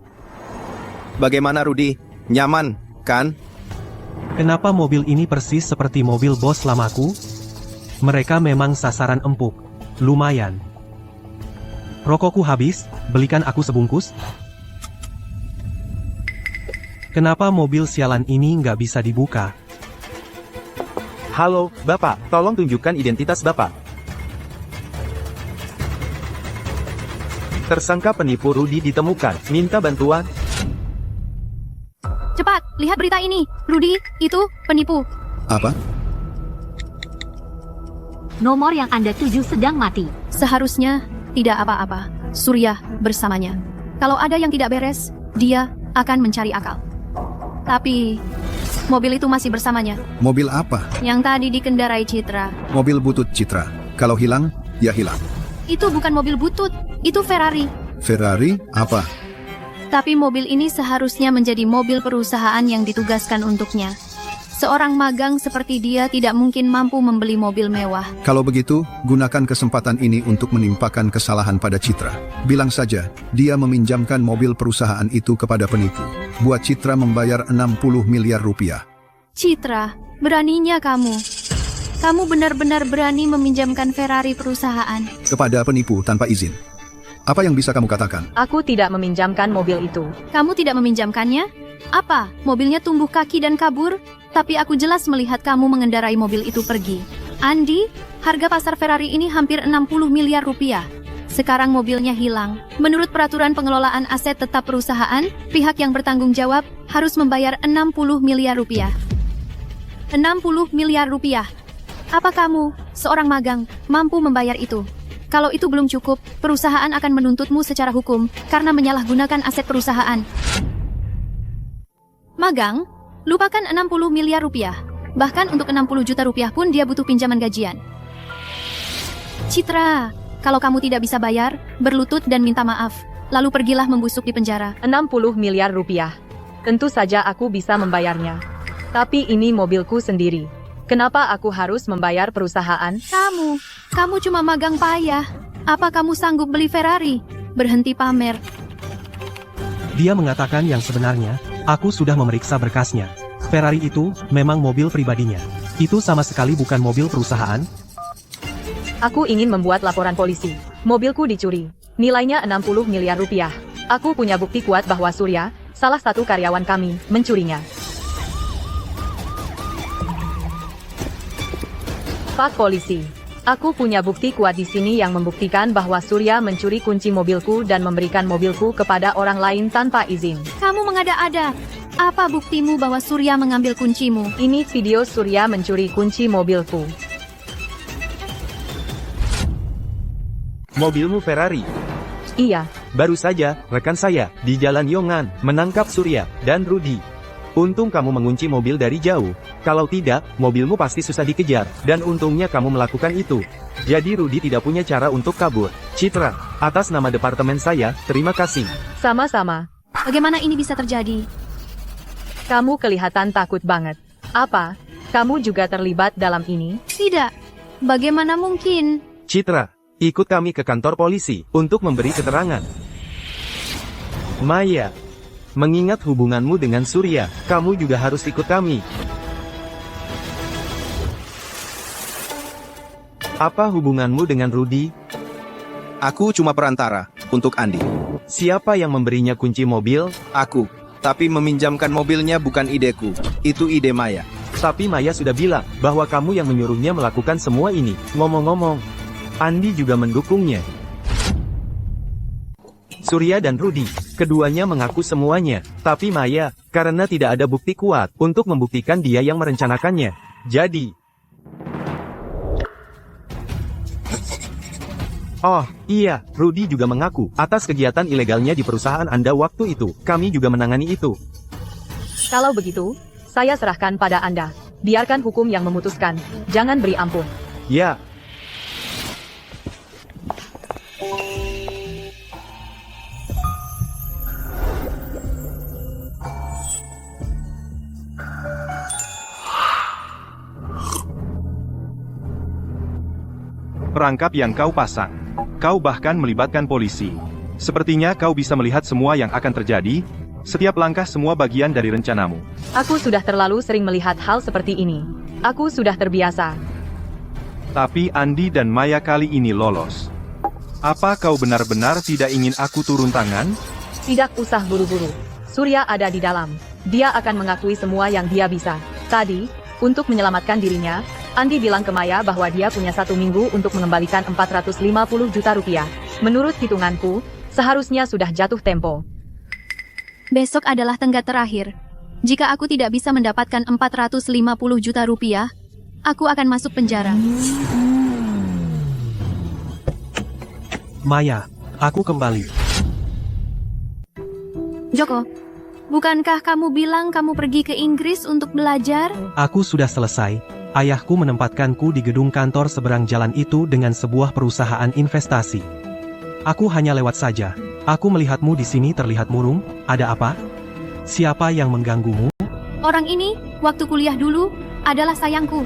Bagaimana Rudy? Nyaman, kan? Kenapa mobil ini persis seperti mobil bos lamaku? Mereka memang sasaran empuk. Lumayan. Rokokku habis, belikan aku sebungkus. Kenapa mobil sialan ini nggak bisa dibuka? Halo, Bapak, tolong tunjukkan identitas Bapak. Tersangka penipu Rudy ditemukan. Minta bantuan. Cepat, lihat berita ini. Rudy, itu penipu. Apa? Nomor yang Anda tuju sedang mati. Seharusnya tidak apa-apa. Surya bersamanya. Kalau ada yang tidak beres, dia akan mencari akal. Tapi mobil itu masih bersamanya. Mobil apa? Yang tadi dikendarai Citra. Mobil butut Citra. Kalau hilang, ya hilang. Itu bukan mobil butut, itu Ferrari. Ferrari? Apa? Tapi mobil ini seharusnya menjadi mobil perusahaan yang ditugaskan untuknya. Seorang magang seperti dia tidak mungkin mampu membeli mobil mewah. Kalau begitu, gunakan kesempatan ini untuk menimpakan kesalahan pada Citra. Bilang saja, dia meminjamkan mobil perusahaan itu kepada penipu. Buat Citra membayar 60 miliar rupiah. Citra, beraninya kamu. Kamu benar-benar berani meminjamkan Ferrari perusahaan. Kepada penipu tanpa izin. Apa yang bisa kamu katakan? Aku tidak meminjamkan mobil itu. Kamu tidak meminjamkannya? Apa? Mobilnya tumbuh kaki dan kabur? Tapi aku jelas melihat kamu mengendarai mobil itu pergi. Andi, harga pasar Ferrari ini hampir 60 miliar rupiah. Sekarang mobilnya hilang. Menurut peraturan pengelolaan aset tetap perusahaan, pihak yang bertanggung jawab harus membayar 60 miliar rupiah. 60 miliar rupiah. Apa kamu, seorang magang, mampu membayar itu? Kalau itu belum cukup, perusahaan akan menuntutmu secara hukum karena menyalahgunakan aset perusahaan. Magang, lupakan 60 miliar rupiah. Bahkan untuk 60 juta rupiah pun dia butuh pinjaman gajian. Citra, kalau kamu tidak bisa bayar, berlutut dan minta maaf. lalu pergilah membusuk di penjara. 60 miliar rupiah. Tentu saja aku bisa membayarnya. Tapi ini mobilku sendiri. Kenapa aku harus membayar perusahaan? Kamu cuma magang payah. Apa kamu sanggup beli Ferrari? Berhenti pamer. Dia mengatakan yang sebenarnya, aku sudah memeriksa berkasnya. Ferrari itu memang mobil pribadinya. Itu sama sekali bukan mobil perusahaan. Aku ingin membuat laporan polisi. Mobilku dicuri. Nilainya 60 miliar rupiah. Aku punya bukti kuat bahwa Surya, salah satu karyawan kami, mencurinya. Pak polisi. Aku punya bukti kuat di sini yang membuktikan bahwa Surya mencuri kunci mobilku dan memberikan mobilku kepada orang lain tanpa izin. Kamu mengada-ada. Apa buktimu bahwa Surya mengambil kuncimu? Ini video Surya mencuri kunci mobilku. Mobilmu Ferrari. Iya. Baru saja, rekan saya, di Jalan Yongan, menangkap Surya dan Rudy. Untung kamu mengunci mobil dari jauh. Kalau tidak, mobilmu pasti susah dikejar. Dan untungnya kamu melakukan itu. Jadi Rudy tidak punya cara untuk kabur. Citra, atas nama departemen saya, terima kasih. Sama-sama. Bagaimana ini bisa terjadi? Kamu kelihatan takut banget. Apa? Kamu juga terlibat dalam ini? Tidak. Bagaimana mungkin? Citra, ikut kami ke kantor polisi untuk memberi keterangan. Maya, mengingat hubunganmu dengan Surya, kamu juga harus ikut kami. Apa hubunganmu dengan Rudy? Aku cuma perantara untuk Andi. Siapa yang memberinya kunci mobil? Aku. Tapi meminjamkan mobilnya bukan ideku. Itu ide Maya. Tapi Maya sudah bilang bahwa kamu yang menyuruhnya melakukan semua ini. Ngomong-ngomong, Andi juga mendukungnya. Surya dan Rudy, keduanya mengaku semuanya. Tapi Maya, karena tidak ada bukti kuat untuk membuktikan dia yang merencanakannya. Jadi... Oh, iya, Rudy juga mengaku atas kegiatan ilegalnya di perusahaan Anda waktu itu. Kami juga menangani itu. Kalau begitu, saya serahkan pada Anda. Biarkan hukum yang memutuskan. Jangan beri ampun. Ya. Perangkap yang kau pasang. Kau bahkan melibatkan polisi. Sepertinya kau bisa melihat semua yang akan terjadi, setiap langkah semua bagian dari rencanamu. Aku sudah terlalu sering melihat hal seperti ini. Aku sudah terbiasa. Tapi Andi dan Maya kali ini lolos. Apa kau benar-benar tidak ingin aku turun tangan? Tidak usah buru-buru. Surya ada di dalam. Dia akan mengakui semua yang dia bisa. Tadi, untuk menyelamatkan dirinya, Andi bilang ke Maya bahwa dia punya 1 minggu untuk mengembalikan 450 juta rupiah. Menurut hitunganku, seharusnya sudah jatuh tempo. Besok adalah tenggat terakhir. Jika aku tidak bisa mendapatkan 450 juta rupiah, aku akan masuk penjara. Maya, aku kembali. Joko, bukankah kamu bilang kamu pergi ke Inggris untuk belajar? Aku sudah selesai. Ayahku menempatkanku di gedung kantor seberang jalan itu dengan sebuah perusahaan investasi. Aku hanya lewat saja. Aku melihatmu di sini terlihat murung. Ada apa? Siapa yang mengganggumu? Orang ini, waktu kuliah dulu, adalah sayangku.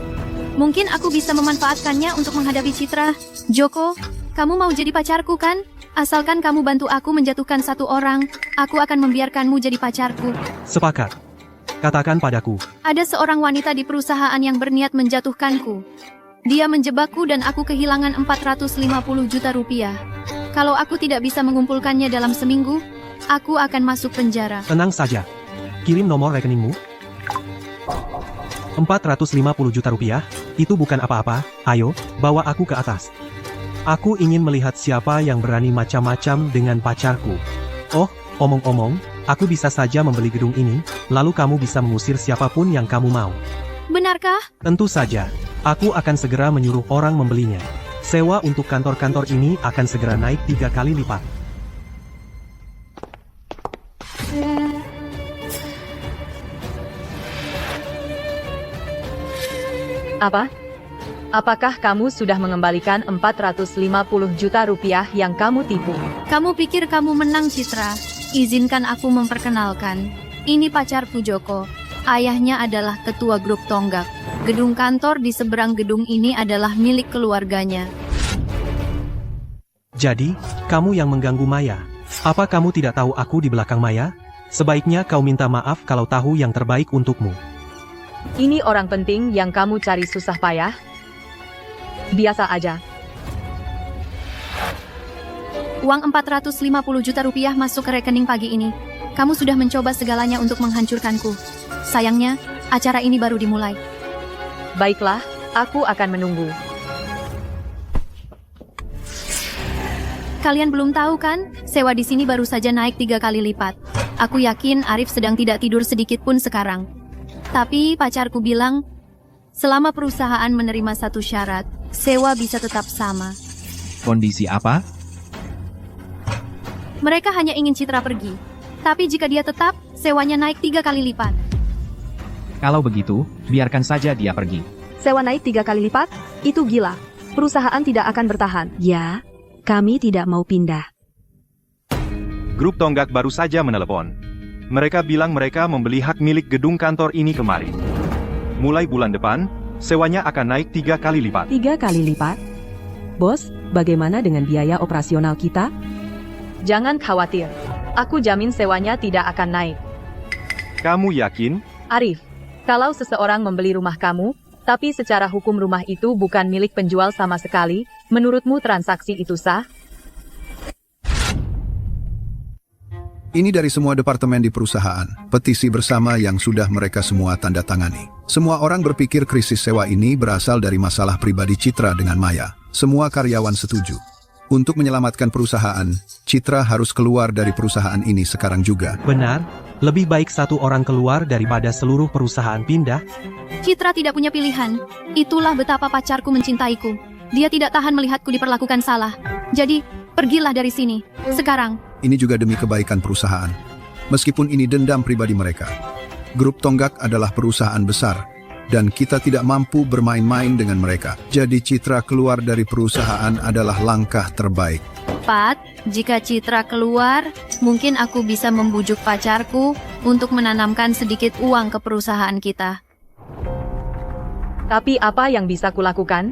Mungkin aku bisa memanfaatkannya untuk menghadapi Citra. Joko, kamu mau jadi pacarku kan? Asalkan kamu bantu aku menjatuhkan satu orang, aku akan membiarkanmu jadi pacarku. Sepakat. Katakan padaku. Ada seorang wanita di perusahaan yang berniat menjatuhkanku. Dia menjebakku dan aku kehilangan 450 juta rupiah. Kalau aku tidak bisa mengumpulkannya dalam seminggu, aku akan masuk penjara. Tenang saja. Kirim nomor rekeningmu. 450 juta rupiah, itu bukan apa-apa. Ayo, bawa aku ke atas. Aku ingin melihat siapa yang berani macam-macam dengan pacarku. Oh, omong-omong, aku bisa saja membeli gedung ini, lalu kamu bisa mengusir siapapun yang kamu mau. Benarkah? Tentu saja. Aku akan segera menyuruh orang membelinya. Sewa untuk kantor-kantor ini akan segera naik 3 kali lipat. Apa? Apakah kamu sudah mengembalikan 450 juta rupiah yang kamu tipu? Kamu pikir kamu menang, Citra? Izinkan aku memperkenalkan. Ini pacarku Joko. Ayahnya adalah ketua grup Tonggak. Gedung kantor di seberang gedung ini adalah milik keluarganya. Jadi, kamu yang mengganggu Maya. Apa kamu tidak tahu aku di belakang Maya? Sebaiknya kau minta maaf kalau tahu yang terbaik untukmu. Ini orang penting yang kamu cari susah payah? Biasa aja. Uang 450 juta rupiah masuk ke rekening pagi ini. Kamu sudah mencoba segalanya untuk menghancurkanku. Sayangnya, acara ini baru dimulai. Baiklah, aku akan menunggu. Kalian belum tahu kan, sewa di sini baru saja naik 3 kali lipat. Aku yakin Arif sedang tidak tidur sedikit pun sekarang. Tapi pacarku bilang, selama perusahaan menerima satu syarat, sewa bisa tetap sama. Kondisi apa? Mereka hanya ingin Citra pergi. Tapi jika dia tetap, sewanya naik 3 kali lipat. Kalau begitu, biarkan saja dia pergi. Sewa naik 3 kali lipat? Itu gila. Perusahaan tidak akan bertahan. Ya, kami tidak mau pindah. Grup Tonggak baru saja menelepon. Mereka bilang mereka membeli hak milik gedung kantor ini kemarin. Mulai bulan depan, sewanya akan naik 3 kali lipat. 3 kali lipat? Bos, bagaimana dengan biaya operasional kita? Jangan khawatir. Aku jamin sewanya tidak akan naik. Kamu yakin? Arif, kalau seseorang membeli rumah kamu, tapi secara hukum rumah itu bukan milik penjual sama sekali, menurutmu transaksi itu sah? Ini dari semua departemen di perusahaan, petisi bersama yang sudah mereka semua tanda tangani. Semua orang berpikir krisis sewa ini berasal dari masalah pribadi Citra dengan Maya. Semua karyawan setuju. Untuk menyelamatkan perusahaan, Citra harus keluar dari perusahaan ini sekarang juga. Benar, lebih baik satu orang keluar daripada seluruh perusahaan pindah. Citra tidak punya pilihan. Itulah betapa pacarku mencintaiku. Dia tidak tahan melihatku diperlakukan salah. Jadi, pergilah dari sini. Sekarang. Ini juga demi kebaikan perusahaan. Meskipun ini dendam pribadi mereka. Grup Tonggak adalah perusahaan besar, dan kita tidak mampu bermain-main dengan mereka. Jadi Citra keluar dari perusahaan adalah langkah terbaik. Pat, jika Citra keluar, mungkin aku bisa membujuk pacarku untuk menanamkan sedikit uang ke perusahaan kita. Tapi apa yang bisa kulakukan?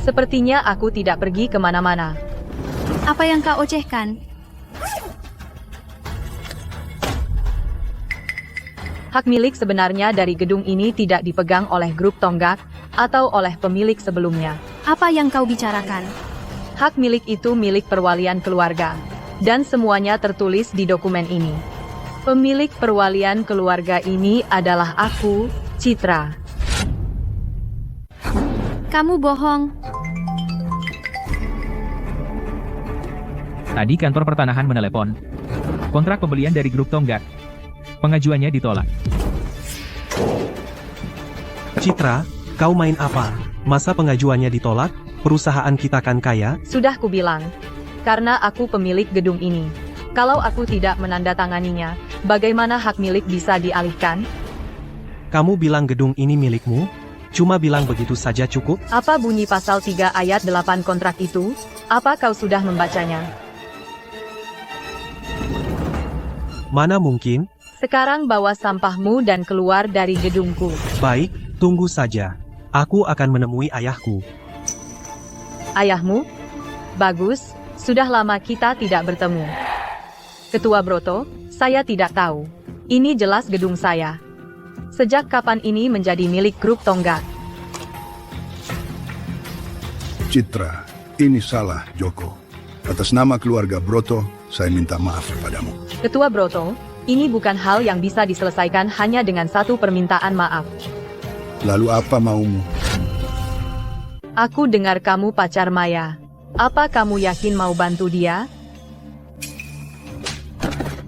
Sepertinya aku tidak pergi kemana-mana. Apa yang kau ocehkan? Hak milik sebenarnya dari gedung ini tidak dipegang oleh grup Tonggak atau oleh pemilik sebelumnya. Apa yang kau bicarakan? Hak milik itu milik perwalian keluarga. Dan semuanya tertulis di dokumen ini. Pemilik perwalian keluarga ini adalah aku, Citra. Kamu bohong. Tadi kantor pertanahan menelepon. Kontrak pembelian dari grup Tonggak. Pengajuannya ditolak. Citra, kau main apa? Masa pengajuannya ditolak? Perusahaan kita kan kaya? Sudah kubilang. Karena aku pemilik gedung ini. Kalau aku tidak menandatanganinya, bagaimana hak milik bisa dialihkan? Kamu bilang gedung ini milikmu? Cuma bilang begitu saja cukup? Apa bunyi pasal 3 ayat 8 kontrak itu? Apa kau sudah membacanya? Mana mungkin? Sekarang bawa sampahmu dan keluar dari gedungku. Baik, tunggu saja. Aku akan menemui ayahku. Ayahmu? Bagus, sudah lama kita tidak bertemu. Ketua Broto, saya tidak tahu. Ini jelas gedung saya. Sejak kapan ini menjadi milik grup Tonggak? Citra, ini salah, Joko. Atas nama keluarga Broto, saya minta maaf kepadamu. Ketua Broto, ini bukan hal yang bisa diselesaikan hanya dengan satu permintaan maaf. Lalu apa maumu? Aku dengar kamu pacar Maya. Apa kamu yakin mau bantu dia?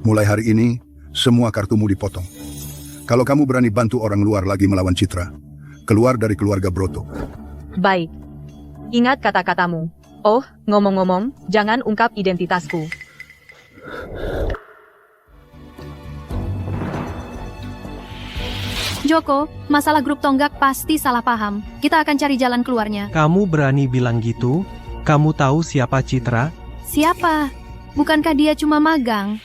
Mulai hari ini, semua kartumu dipotong. Kalau kamu berani bantu orang luar lagi melawan Citra, keluar dari keluarga Broto. Baik. Ingat kata-katamu. Oh, ngomong-ngomong, jangan ungkap identitasku. Joko, masalah grup tonggak pasti salah paham. Kita akan cari jalan keluarnya. Kamu berani bilang gitu? Kamu tahu siapa Citra? Siapa? Bukankah dia cuma magang?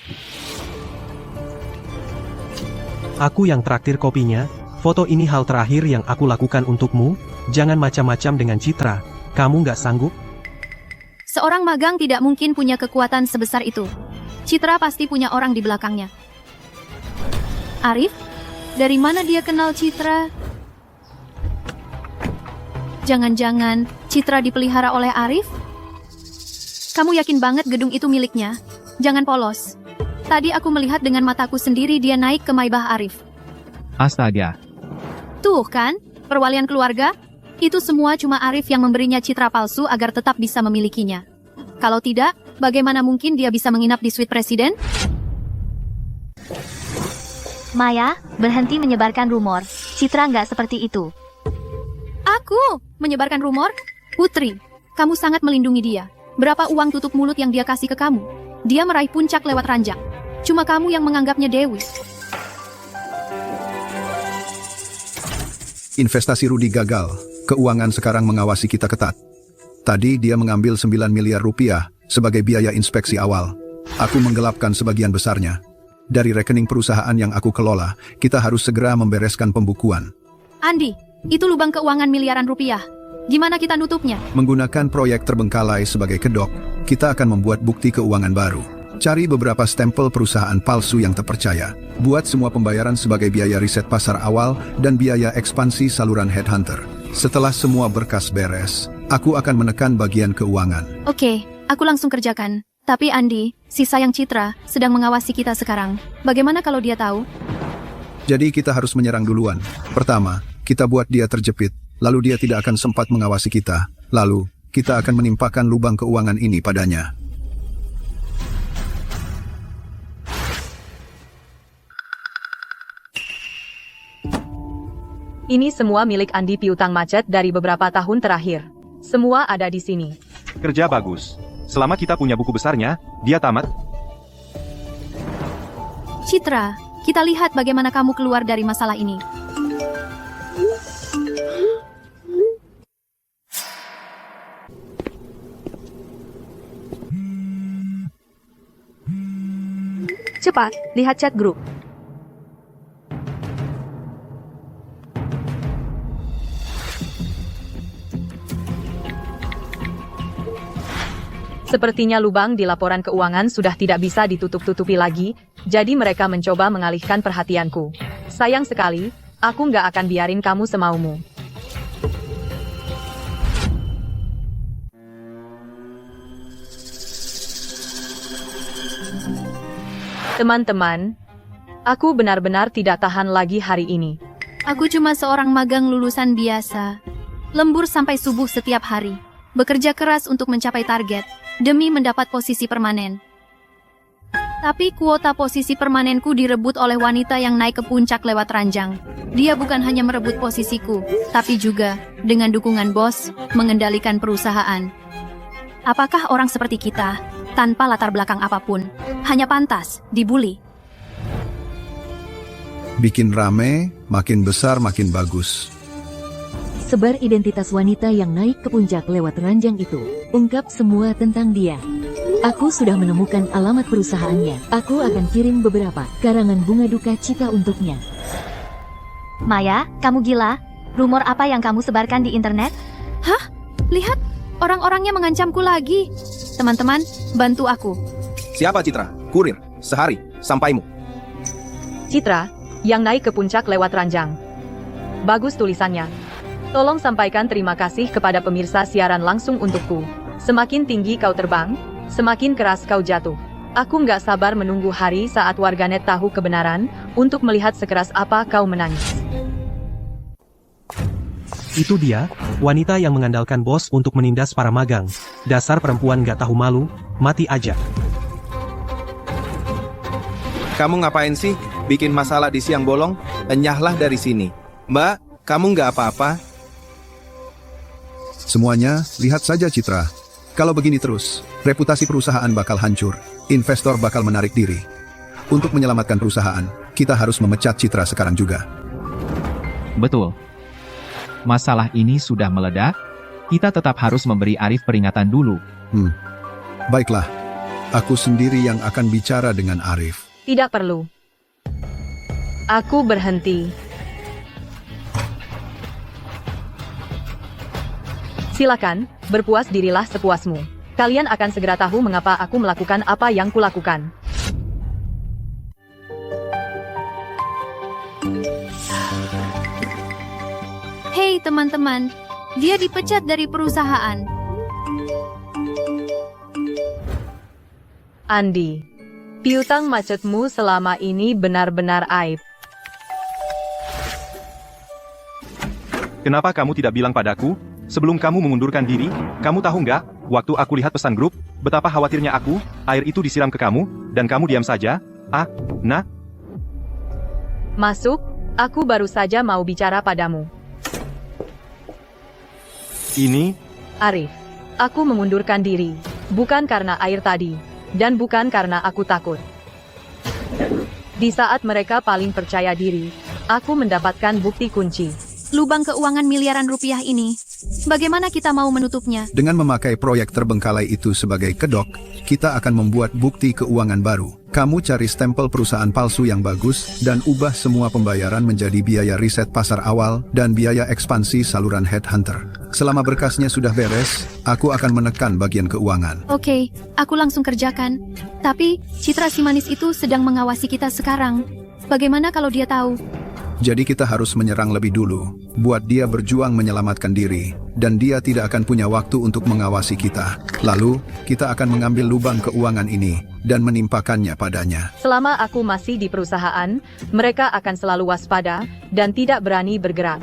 Aku yang traktir kopinya. Foto ini hal terakhir yang aku lakukan untukmu. Jangan macam-macam dengan Citra. Kamu nggak sanggup? Seorang magang tidak mungkin punya kekuatan sebesar itu. Citra pasti punya orang di belakangnya. Arif? Dari mana dia kenal Citra? Jangan-jangan Citra dipelihara oleh Arif? Kamu yakin banget gedung itu miliknya? Jangan polos. Tadi aku melihat dengan mataku sendiri dia naik ke Maibah Arif. Astaga. Tuh kan, perwalian keluarga? Itu semua cuma Arif yang memberinya Citra palsu agar tetap bisa memilikinya. Kalau tidak, bagaimana mungkin dia bisa menginap di suite presiden? Maya, berhenti menyebarkan rumor. Citra nggak seperti itu. Aku menyebarkan rumor? Putri, kamu sangat melindungi dia. Berapa uang tutup mulut yang dia kasih ke kamu? Dia meraih puncak lewat ranjang. Cuma kamu yang menganggapnya dewi. Investasi Rudi gagal. Keuangan sekarang mengawasi kita ketat. Tadi dia mengambil 9 miliar rupiah sebagai biaya inspeksi awal. Aku menggelapkan sebagian besarnya. Dari rekening perusahaan yang aku kelola, kita harus segera membereskan pembukuan. Andi, itu lubang keuangan miliaran rupiah. Gimana kita nutupnya? Menggunakan proyek terbengkalai sebagai kedok, kita akan membuat bukti keuangan baru. Cari beberapa stempel perusahaan palsu yang terpercaya. Buat semua pembayaran sebagai biaya riset pasar awal dan biaya ekspansi saluran headhunter. Setelah semua berkas beres, aku akan menekan bagian keuangan. Oke, aku langsung kerjakan. Tapi Andi, si sayang Citra, sedang mengawasi kita sekarang. Bagaimana kalau dia tahu? Jadi kita harus menyerang duluan. Pertama, kita buat dia terjepit, lalu dia tidak akan sempat mengawasi kita. Lalu, kita akan menimpakan lubang keuangan ini padanya. Ini semua milik Andi piutang macet dari beberapa tahun terakhir. Semua ada di sini. Kerja bagus. Selama kita punya buku besarnya, dia tamat. Citra, kita lihat bagaimana kamu keluar dari masalah ini. Cepat, lihat chat grup. Sepertinya lubang di laporan keuangan sudah tidak bisa ditutup-tutupi lagi, jadi mereka mencoba mengalihkan perhatianku. Sayang sekali, aku nggak akan biarin kamu semaumu. Teman-teman, aku benar-benar tidak tahan lagi hari ini. Aku cuma seorang magang lulusan biasa. Lembur sampai subuh setiap hari. Bekerja keras untuk mencapai target, demi mendapat posisi permanen. Tapi kuota posisi permanenku direbut oleh wanita yang naik ke puncak lewat ranjang. Dia bukan hanya merebut posisiku, tapi juga, dengan dukungan bos, mengendalikan perusahaan. Apakah orang seperti kita, tanpa latar belakang apapun, hanya pantas dibully? Bikin rame, makin besar makin bagus. Sebar identitas wanita yang naik ke puncak lewat ranjang itu. Ungkap semua tentang dia. Aku sudah menemukan alamat perusahaannya. Aku akan kirim beberapa karangan bunga duka cita untuknya. Maya, kamu gila? Rumor apa yang kamu sebarkan di internet? Hah? Lihat, orang-orangnya mengancamku lagi. Teman-teman, bantu aku. Siapa Citra? Kurir, sehari, sampaimu. Citra, yang naik ke puncak lewat ranjang. Bagus tulisannya. Tolong sampaikan terima kasih kepada pemirsa siaran langsung untukku. Semakin tinggi kau terbang, semakin keras kau jatuh. Aku nggak sabar menunggu hari saat warganet tahu kebenaran, untuk melihat sekeras apa kau menangis. Itu dia, wanita yang mengandalkan bos untuk menindas para magang. Dasar perempuan nggak tahu malu, mati aja. Kamu ngapain sih? Bikin masalah di siang bolong? Enyahlah dari sini. Mbak, kamu nggak apa-apa? Semuanya, lihat saja Citra. Kalau begini terus, reputasi perusahaan bakal hancur. Investor bakal menarik diri. Untuk menyelamatkan perusahaan, kita harus memecat Citra sekarang juga. Betul. Masalah ini sudah meledak, kita tetap harus memberi Arif peringatan dulu. Baiklah. Aku sendiri yang akan bicara dengan Arif. Tidak perlu. Aku berhenti. Silakan, berpuas dirilah sepuasmu. Kalian akan segera tahu mengapa aku melakukan apa yang kulakukan. Hei teman-teman, dia dipecat dari perusahaan. Andi, piutang macetmu selama ini benar-benar aib. Kenapa kamu tidak bilang padaku? Sebelum kamu mengundurkan diri, kamu tahu nggak, waktu aku lihat pesan grup, betapa khawatirnya aku, air itu disiram ke kamu, dan kamu diam saja? Nah? Masuk, aku baru saja mau bicara padamu. Ini? Arif, aku mengundurkan diri, bukan karena air tadi, dan bukan karena aku takut. Di saat mereka paling percaya diri, aku mendapatkan bukti kunci. Lubang keuangan miliaran rupiah ini, bagaimana kita mau menutupnya? Dengan memakai proyek terbengkalai itu sebagai kedok, kita akan membuat bukti keuangan baru. Kamu cari stempel perusahaan palsu yang bagus, dan ubah semua pembayaran menjadi biaya riset pasar awal dan biaya ekspansi saluran headhunter. Selama berkasnya sudah beres, aku akan menekan bagian keuangan. Oke, aku langsung kerjakan. Tapi, Citra si manis itu sedang mengawasi kita sekarang. Bagaimana kalau dia tahu? Jadi kita harus menyerang lebih dulu, buat dia berjuang menyelamatkan diri, dan dia tidak akan punya waktu untuk mengawasi kita. Lalu, kita akan mengambil lubang keuangan ini, dan menimpakannya padanya. Selama aku masih di perusahaan, mereka akan selalu waspada, dan tidak berani bergerak.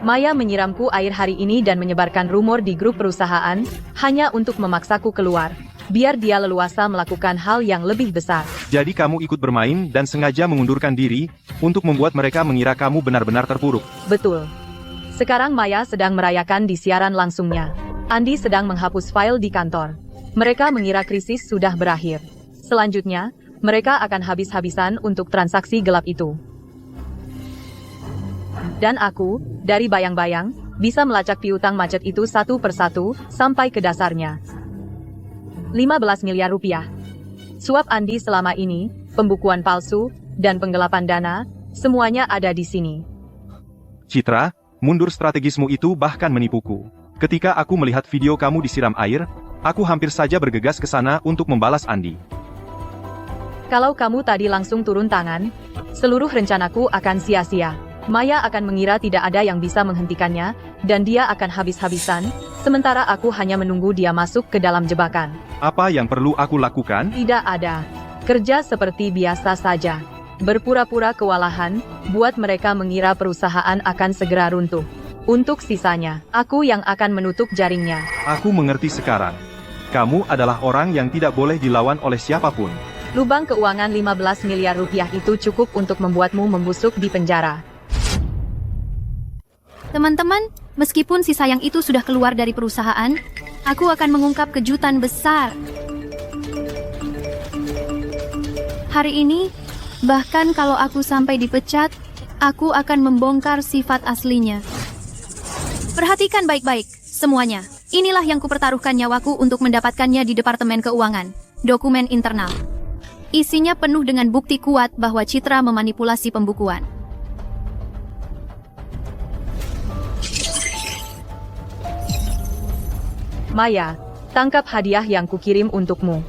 Maya menyiramku air hari ini dan menyebarkan rumor di grup perusahaan, hanya untuk memaksaku keluar. Biar dia leluasa melakukan hal yang lebih besar. Jadi kamu ikut bermain dan sengaja mengundurkan diri, untuk membuat mereka mengira kamu benar-benar terpuruk. Betul. Sekarang Maya sedang merayakan di siaran langsungnya. Andi sedang menghapus file di kantor. Mereka mengira krisis sudah berakhir. Selanjutnya, mereka akan habis-habisan untuk transaksi gelap itu. Dan aku, dari bayang-bayang, bisa melacak piutang macet itu satu persatu, sampai ke dasarnya. 15 miliar rupiah. Suap Andi selama ini, pembukuan palsu, dan penggelapan dana, semuanya ada di sini. Citra, mundur strategismu itu bahkan menipuku. Ketika aku melihat video kamu disiram air, aku hampir saja bergegas ke sana untuk membalas Andi. Kalau kamu tadi langsung turun tangan, seluruh rencanaku akan sia-sia. Maya akan mengira tidak ada yang bisa menghentikannya, dan dia akan habis-habisan, sementara aku hanya menunggu dia masuk ke dalam jebakan. Apa yang perlu aku lakukan? Tidak ada. Kerja seperti biasa saja. Berpura-pura kewalahan, buat mereka mengira perusahaan akan segera runtuh. Untuk sisanya, aku yang akan menutup jaringnya. Aku mengerti sekarang. Kamu adalah orang yang tidak boleh dilawan oleh siapapun. Lubang keuangan 15 miliar rupiah itu cukup untuk membuatmu membusuk di penjara. Teman-teman, meskipun si sayang itu sudah keluar dari perusahaan, aku akan mengungkap kejutan besar. Hari ini, bahkan kalau aku sampai dipecat, aku akan membongkar sifat aslinya. Perhatikan baik-baik, semuanya. Inilah yang kupertaruhkan nyawaku untuk mendapatkannya di Departemen Keuangan, dokumen internal. Isinya penuh dengan bukti kuat bahwa Citra memanipulasi pembukuan. Maya, tangkap hadiah yang kukirim untukmu.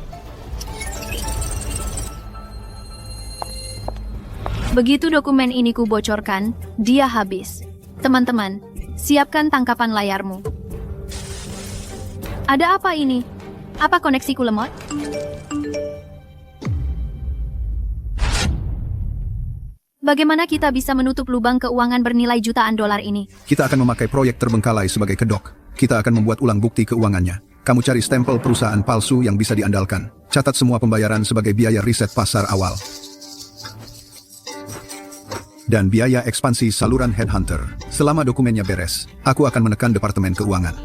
Begitu dokumen ini kubocorkan, dia habis. Teman-teman, siapkan tangkapan layarmu. Ada apa ini? Apa koneksiku lemot? Bagaimana kita bisa menutup lubang keuangan bernilai jutaan dolar ini? Kita akan memakai proyek terbengkalai sebagai kedok. Kita akan membuat ulang bukti keuangannya. Kamu cari stempel perusahaan palsu yang bisa diandalkan. Catat semua pembayaran sebagai biaya riset pasar awal. Dan biaya ekspansi saluran headhunter. Selama dokumennya beres, aku akan menekan Departemen Keuangan.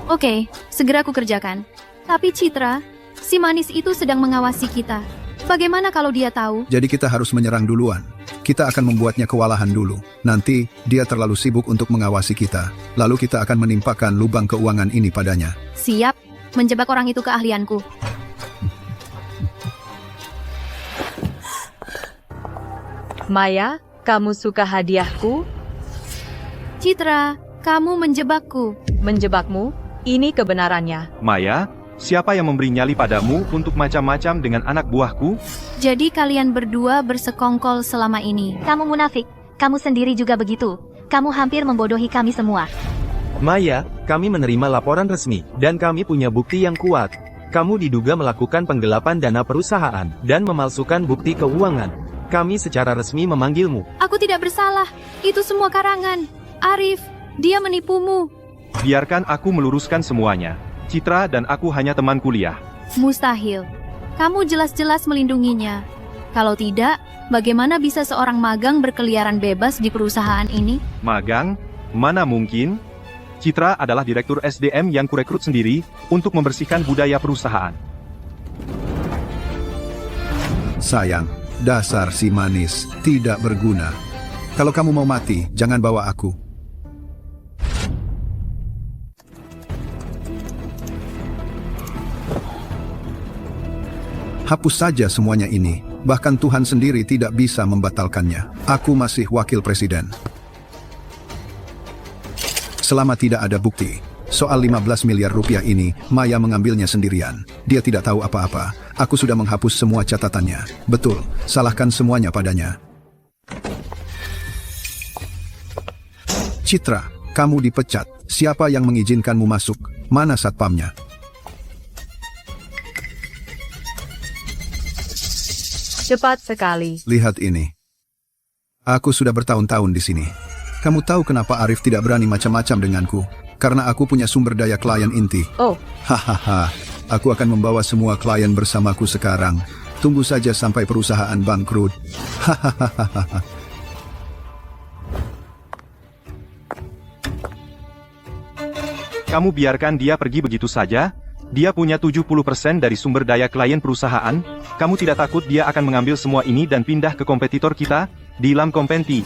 Oke, segera ku kerjakan. Tapi Citra, si manis itu sedang mengawasi kita. Bagaimana kalau dia tahu? Jadi kita harus menyerang duluan. Kita akan membuatnya kewalahan dulu. Nanti, dia terlalu sibuk untuk mengawasi kita. Lalu kita akan menimpakan lubang keuangan ini padanya. Siap, menjebak orang itu keahlianku. Maya, kamu suka hadiahku? Citra, kamu menjebakku. Menjebakmu? Ini kebenarannya. Maya, siapa yang memberi nyali padamu untuk macam-macam dengan anak buahku? Jadi kalian berdua bersekongkol selama ini. Kamu munafik. Kamu sendiri juga begitu. Kamu hampir membodohi kami semua. Maya, kami menerima laporan resmi, dan kami punya bukti yang kuat. Kamu diduga melakukan penggelapan dana perusahaan, dan memalsukan bukti keuangan. Kami secara resmi memanggilmu. Aku tidak bersalah. Itu semua karangan. Arif, dia menipumu. Biarkan aku meluruskan semuanya. Citra dan aku hanya teman kuliah. Mustahil. Kamu jelas-jelas melindunginya. Kalau tidak, bagaimana bisa seorang magang berkeliaran bebas di perusahaan ini? Magang? Mana mungkin? Citra adalah direktur SDM yang kurekrut sendiri untuk membersihkan budaya perusahaan. Sayang, dasar si manis, tidak berguna. Kalau kamu mau mati, jangan bawa aku. Hapus saja semuanya ini. Bahkan Tuhan sendiri tidak bisa membatalkannya. Aku masih wakil presiden. Selama tidak ada bukti, soal 15 miliar rupiah ini, Maya mengambilnya sendirian. Dia tidak tahu apa-apa. Aku sudah menghapus semua catatannya. Betul, salahkan semuanya padanya. Citra, kamu dipecat. Siapa yang mengizinkanmu masuk? Mana satpamnya? Cepat sekali. Lihat ini. Aku sudah bertahun-tahun di sini. Kamu tahu kenapa Arif tidak berani macam-macam denganku? Karena aku punya sumber daya klien inti. Oh. Hahaha. Aku akan membawa semua klien bersamaku sekarang. Tunggu saja sampai perusahaan bangkrut. Hahaha. Kamu biarkan dia pergi begitu saja? Dia punya 70% dari sumber daya klien perusahaan. Kamu tidak takut dia akan mengambil semua ini dan pindah ke kompetitor kita? Dilam kompeti.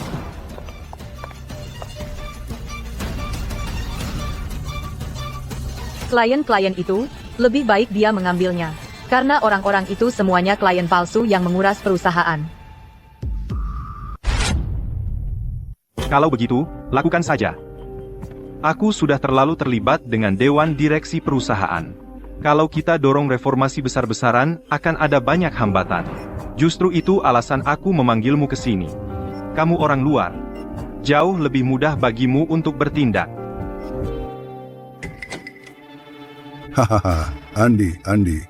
Klien-klien itu, lebih baik dia mengambilnya. Karena orang-orang itu semuanya klien palsu yang menguras perusahaan. Kalau begitu, lakukan saja. Aku sudah terlalu terlibat dengan dewan direksi perusahaan. Kalau kita dorong reformasi besar-besaran, akan ada banyak hambatan. Justru itu alasan aku memanggilmu ke sini. Kamu orang luar. Jauh lebih mudah bagimu untuk bertindak. Hahaha, Andi.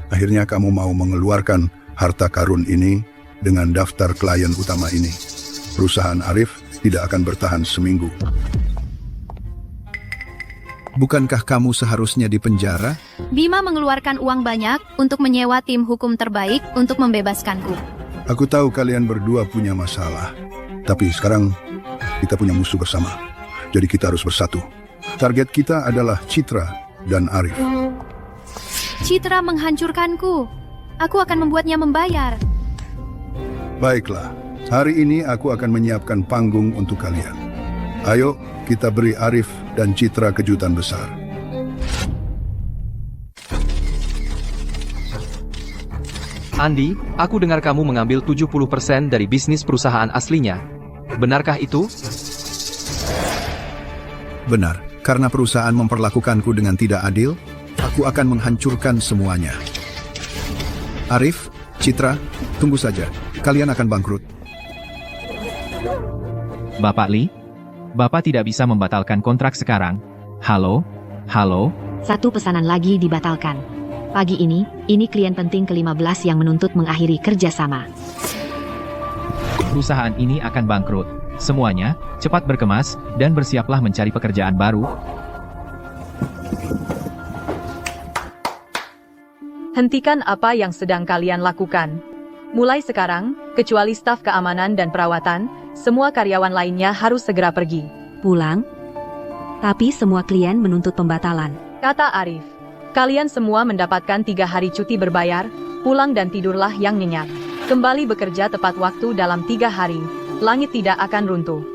Akhirnya kamu mau mengeluarkan harta karun ini dengan daftar klien utama ini. Perusahaan Arif tidak akan bertahan seminggu. Bukankah kamu seharusnya di penjara? Bima mengeluarkan uang banyak untuk menyewa tim hukum terbaik untuk membebaskanku. Aku tahu kalian berdua punya masalah. Tapi sekarang kita punya musuh bersama. Jadi kita harus bersatu. Target kita adalah Citra dan Arif. Citra menghancurkanku. Aku akan membuatnya membayar. Baiklah, hari ini aku akan menyiapkan panggung untuk kalian. Ayo, kita beri Arif dan Citra kejutan besar. Andi, aku dengar kamu mengambil 70% dari bisnis perusahaan aslinya. Benarkah itu? Benar, karena perusahaan memperlakukanku dengan tidak adil, aku akan menghancurkan semuanya. Arif, Citra, tunggu saja. Kalian akan bangkrut. Bapak Lee? Bapak tidak bisa membatalkan kontrak sekarang. Halo? Satu pesanan lagi dibatalkan. Pagi ini klien penting ke-15 yang menuntut mengakhiri kerjasama. Perusahaan ini akan bangkrut. Semuanya, cepat berkemas, dan bersiaplah mencari pekerjaan baru. Hentikan apa yang sedang kalian lakukan. Mulai sekarang, kecuali staf keamanan dan perawatan, semua karyawan lainnya harus segera pergi. Pulang? Tapi semua klien menuntut pembatalan. Kata Arif, kalian semua mendapatkan 3 hari cuti berbayar, pulang dan tidurlah yang nyenyak. Kembali bekerja tepat waktu dalam 3 hari. Langit tidak akan runtuh.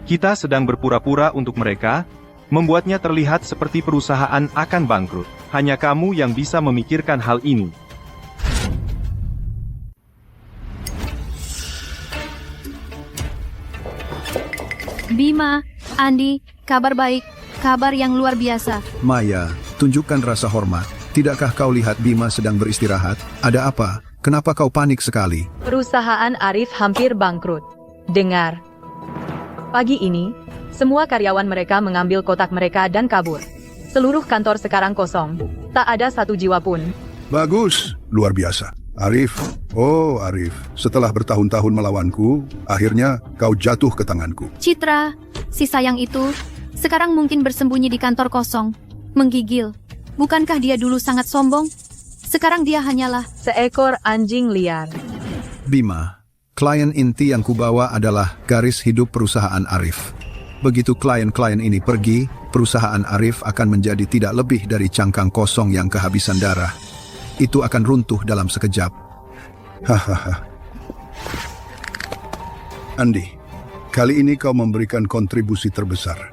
Kita sedang berpura-pura untuk mereka, membuatnya terlihat seperti perusahaan akan bangkrut. Hanya kamu yang bisa memikirkan hal ini. Bima, Andi, kabar baik, kabar yang luar biasa. Maya, tunjukkan rasa hormat. Tidakkah kau lihat Bima sedang beristirahat? Ada apa? Kenapa kau panik sekali? Perusahaan Arif hampir bangkrut. Dengar. Pagi ini, semua karyawan mereka mengambil kotak mereka dan kabur. Seluruh kantor sekarang kosong. Tak ada satu jiwa pun. Bagus, luar biasa. Arif, oh Arif, setelah bertahun-tahun melawanku, akhirnya kau jatuh ke tanganku. Citra, si sayang itu, sekarang mungkin bersembunyi di kantor kosong, menggigil. Bukankah dia dulu sangat sombong? Sekarang dia hanyalah seekor anjing liar. Bima, klien inti yang kubawa adalah garis hidup perusahaan Arif. Begitu klien-klien ini pergi, perusahaan Arif akan menjadi tidak lebih dari cangkang kosong yang kehabisan darah. Itu akan runtuh dalam sekejap. Hahaha. Andi, kali ini kau memberikan kontribusi terbesar.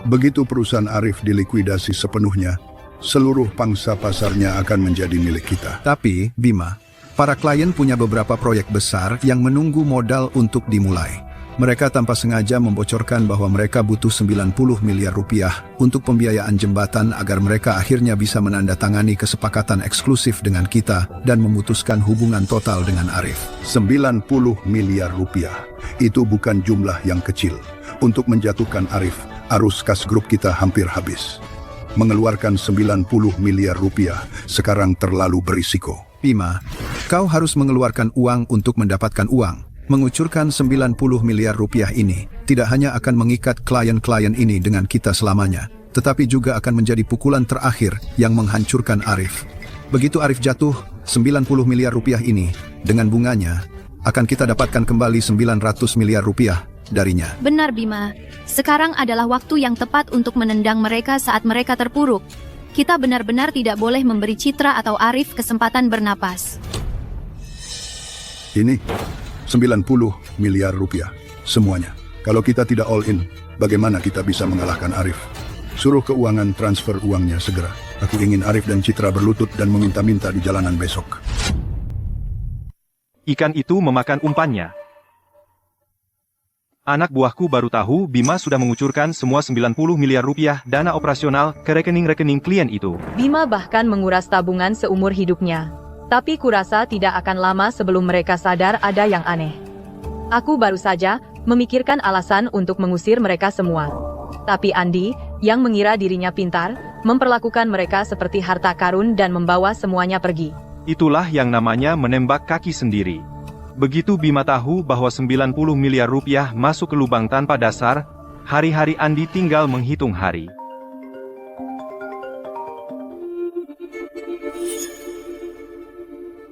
Begitu perusahaan Arif dilikuidasi sepenuhnya, seluruh pangsa pasarnya akan menjadi milik kita. Tapi, Bima, para klien punya beberapa proyek besar yang menunggu modal untuk dimulai. Mereka tanpa sengaja membocorkan bahwa mereka butuh 90 miliar rupiah untuk pembiayaan jembatan agar mereka akhirnya bisa menandatangani kesepakatan eksklusif dengan kita dan memutuskan hubungan total dengan Arif. 90 miliar rupiah. Itu bukan jumlah yang kecil. Untuk menjatuhkan Arif, arus kas grup kita hampir habis. Mengeluarkan 90 miliar rupiah sekarang terlalu berisiko. Bima, kau harus mengeluarkan uang untuk mendapatkan uang. Mengucurkan 90 miliar rupiah ini tidak hanya akan mengikat klien-klien ini dengan kita selamanya, tetapi juga akan menjadi pukulan terakhir yang menghancurkan Arif. Begitu Arif jatuh, 90 miliar rupiah ini, dengan bunganya, akan kita dapatkan kembali 900 miliar rupiah darinya. benar Bima. Sekarang adalah waktu yang tepat untuk menendang mereka saat mereka terpuruk. Kita benar-benar tidak boleh memberi Citra atau Arif kesempatan bernapas. Ini 90 miliar rupiah, semuanya. Kalau kita tidak all in, bagaimana kita bisa mengalahkan Arif? Suruh keuangan transfer uangnya segera. Aku ingin Arif dan Citra berlutut dan meminta-minta di jalanan besok. Ikan itu memakan umpannya. Anak buahku baru tahu Bima sudah mengucurkan semua 90 miliar rupiah dana operasional ke rekening-rekening klien itu. Bima bahkan menguras tabungan seumur hidupnya. Tapi kurasa tidak akan lama sebelum mereka sadar ada yang aneh. Aku baru saja memikirkan alasan untuk mengusir mereka semua. Tapi Andi, yang mengira dirinya pintar, memperlakukan mereka seperti harta karun dan membawa semuanya pergi. Itulah yang namanya menembak kaki sendiri. Begitu Bima tahu bahwa 90 miliar rupiah masuk ke lubang tanpa dasar, hari-hari Andi tinggal menghitung hari.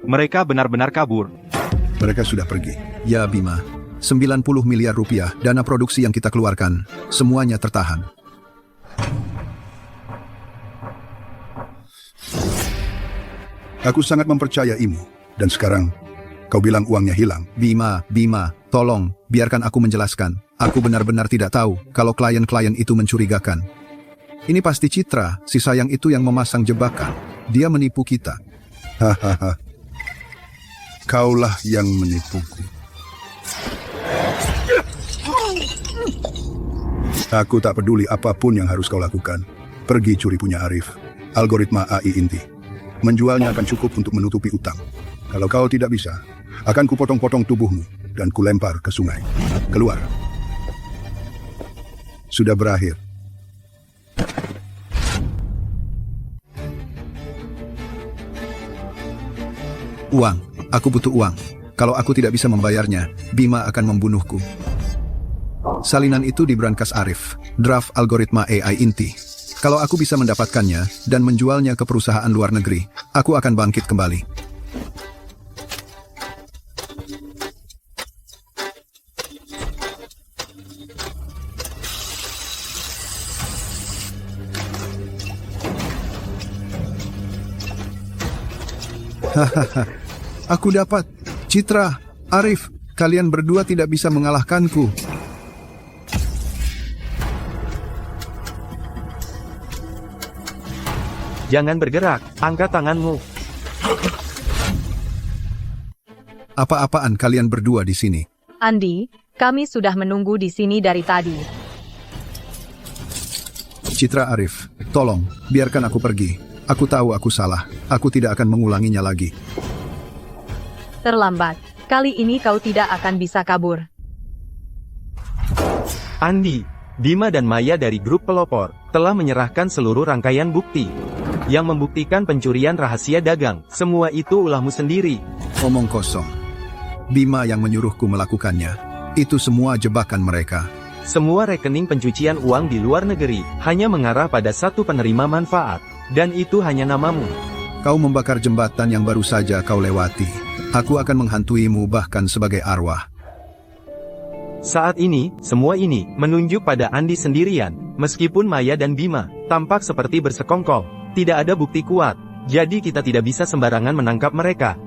Mereka benar-benar kabur. Mereka sudah pergi. Ya Bima, 90 miliar rupiah dana produksi yang kita keluarkan, semuanya tertahan. Aku sangat mempercayaimu, dan sekarang kau bilang uangnya hilang. Bima, tolong, biarkan aku menjelaskan. Aku benar-benar tidak tahu kalau klien-klien itu mencurigakan. Ini pasti Citra, si sayang itu yang memasang jebakan. Dia menipu kita. Hahaha. Kaulah yang menipuku. Aku tak peduli apapun yang harus kau lakukan. Pergi curi punya Arif. Algoritma AI inti. Menjualnya akan cukup untuk menutupi utang. Kalau kau tidak bisa, akan kupotong-potong tubuhmu dan kulempar ke sungai. Keluar. Sudah berakhir. Uang. Aku butuh uang. Kalau aku tidak bisa membayarnya, Bima akan membunuhku. Salinan itu di brankas Arif, draft algoritma AI inti. Kalau aku bisa mendapatkannya dan menjualnya ke perusahaan luar negeri, aku akan bangkit kembali. Hahaha. Aku dapat. Citra, Arif, kalian berdua tidak bisa mengalahkanku. Jangan bergerak, angkat tanganmu. Apa-apaan kalian berdua di sini? Andi, kami sudah menunggu di sini dari tadi. Citra, Arif, tolong, biarkan aku pergi. Aku tahu aku salah. Aku tidak akan mengulanginya lagi. Terlambat. Kali ini kau tidak akan bisa kabur. Andi, Bima dan Maya dari grup pelopor telah menyerahkan seluruh rangkaian bukti yang membuktikan pencurian rahasia dagang. Semua itu ulahmu sendiri. Omong kosong. Bima yang menyuruhku melakukannya. Itu semua jebakan mereka. Semua rekening pencucian uang di luar negeri hanya mengarah pada satu penerima manfaat, dan itu hanya namamu. Kau membakar jembatan yang baru saja kau lewati. Aku akan menghantuimu bahkan sebagai arwah. Saat ini, semua ini menunjuk pada Andi sendirian. Meskipun Maya dan Bima tampak seperti bersekongkol, tidak ada bukti kuat, jadi kita tidak bisa sembarangan menangkap mereka.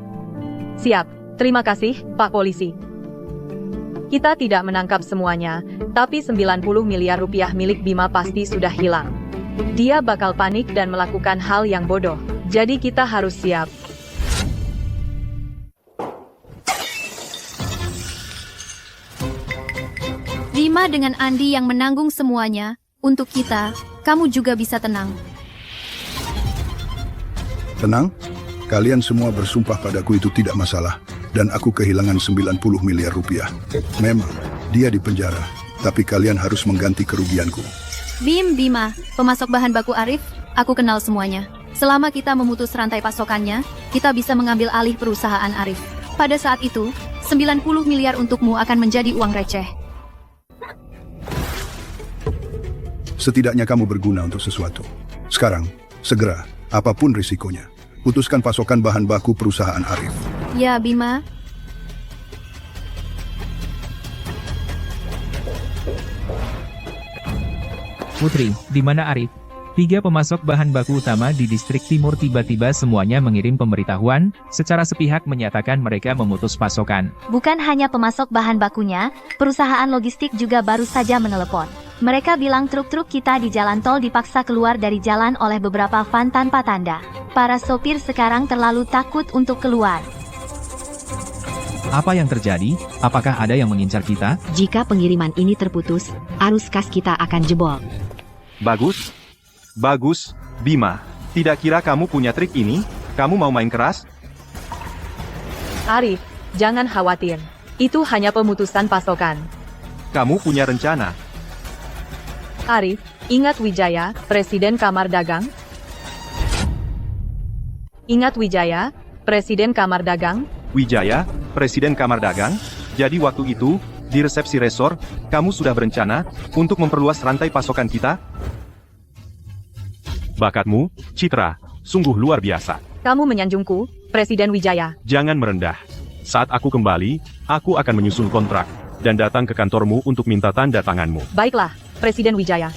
Siap. Terima kasih, Pak Polisi. Kita tidak menangkap semuanya, tapi 90 miliar rupiah milik Bima pasti sudah hilang. Dia bakal panik dan melakukan hal yang bodoh, jadi kita harus siap. Bima dengan Andi yang menanggung semuanya. Untuk kita, kamu juga bisa tenang. Tenang? Kalian semua bersumpah padaku itu tidak masalah. Dan aku kehilangan 90 miliar rupiah. Memang, dia di penjara. Tapi kalian harus mengganti kerugianku. Bima, pemasok bahan baku Arif, aku kenal semuanya. Selama kita memutus rantai pasokannya, kita bisa mengambil alih perusahaan Arif. Pada saat itu, 90 miliar untukmu akan menjadi uang receh. Setidaknya kamu berguna untuk sesuatu. Sekarang, segera, apapun risikonya, putuskan pasokan bahan baku perusahaan Arif. Ya, Bima. Putri, di mana Arif? 3 pemasok bahan baku utama di distrik timur tiba-tiba semuanya mengirim pemberitahuan, secara sepihak menyatakan mereka memutus pasokan. Bukan hanya pemasok bahan bakunya, perusahaan logistik juga baru saja menelepon. Mereka bilang truk-truk kita di jalan tol dipaksa keluar dari jalan oleh beberapa van tanpa tanda. Para sopir sekarang terlalu takut untuk keluar. Apa yang terjadi? Apakah ada yang mengincar kita? Jika pengiriman ini terputus, arus kas kita akan jebol. Bagus. Bagus, Bima. Tidak kira kamu punya trik ini? Kamu mau main keras? Arif, jangan khawatir. Itu hanya pemutusan pasokan. Kamu punya rencana. Arif, ingat Wijaya, Presiden Kamar Dagang? Ingat Wijaya, Presiden Kamar Dagang? Wijaya, Presiden Kamar Dagang? Jadi waktu itu, di resepsi resor, kamu sudah berencana untuk memperluas rantai pasokan kita? Bakatmu, Citra, sungguh luar biasa. Kamu menyanjungku, Presiden Wijaya. Jangan merendah. Saat aku kembali, aku akan menyusun kontrak dan datang ke kantormu untuk minta tanda tanganmu. Baiklah, Presiden Wijaya.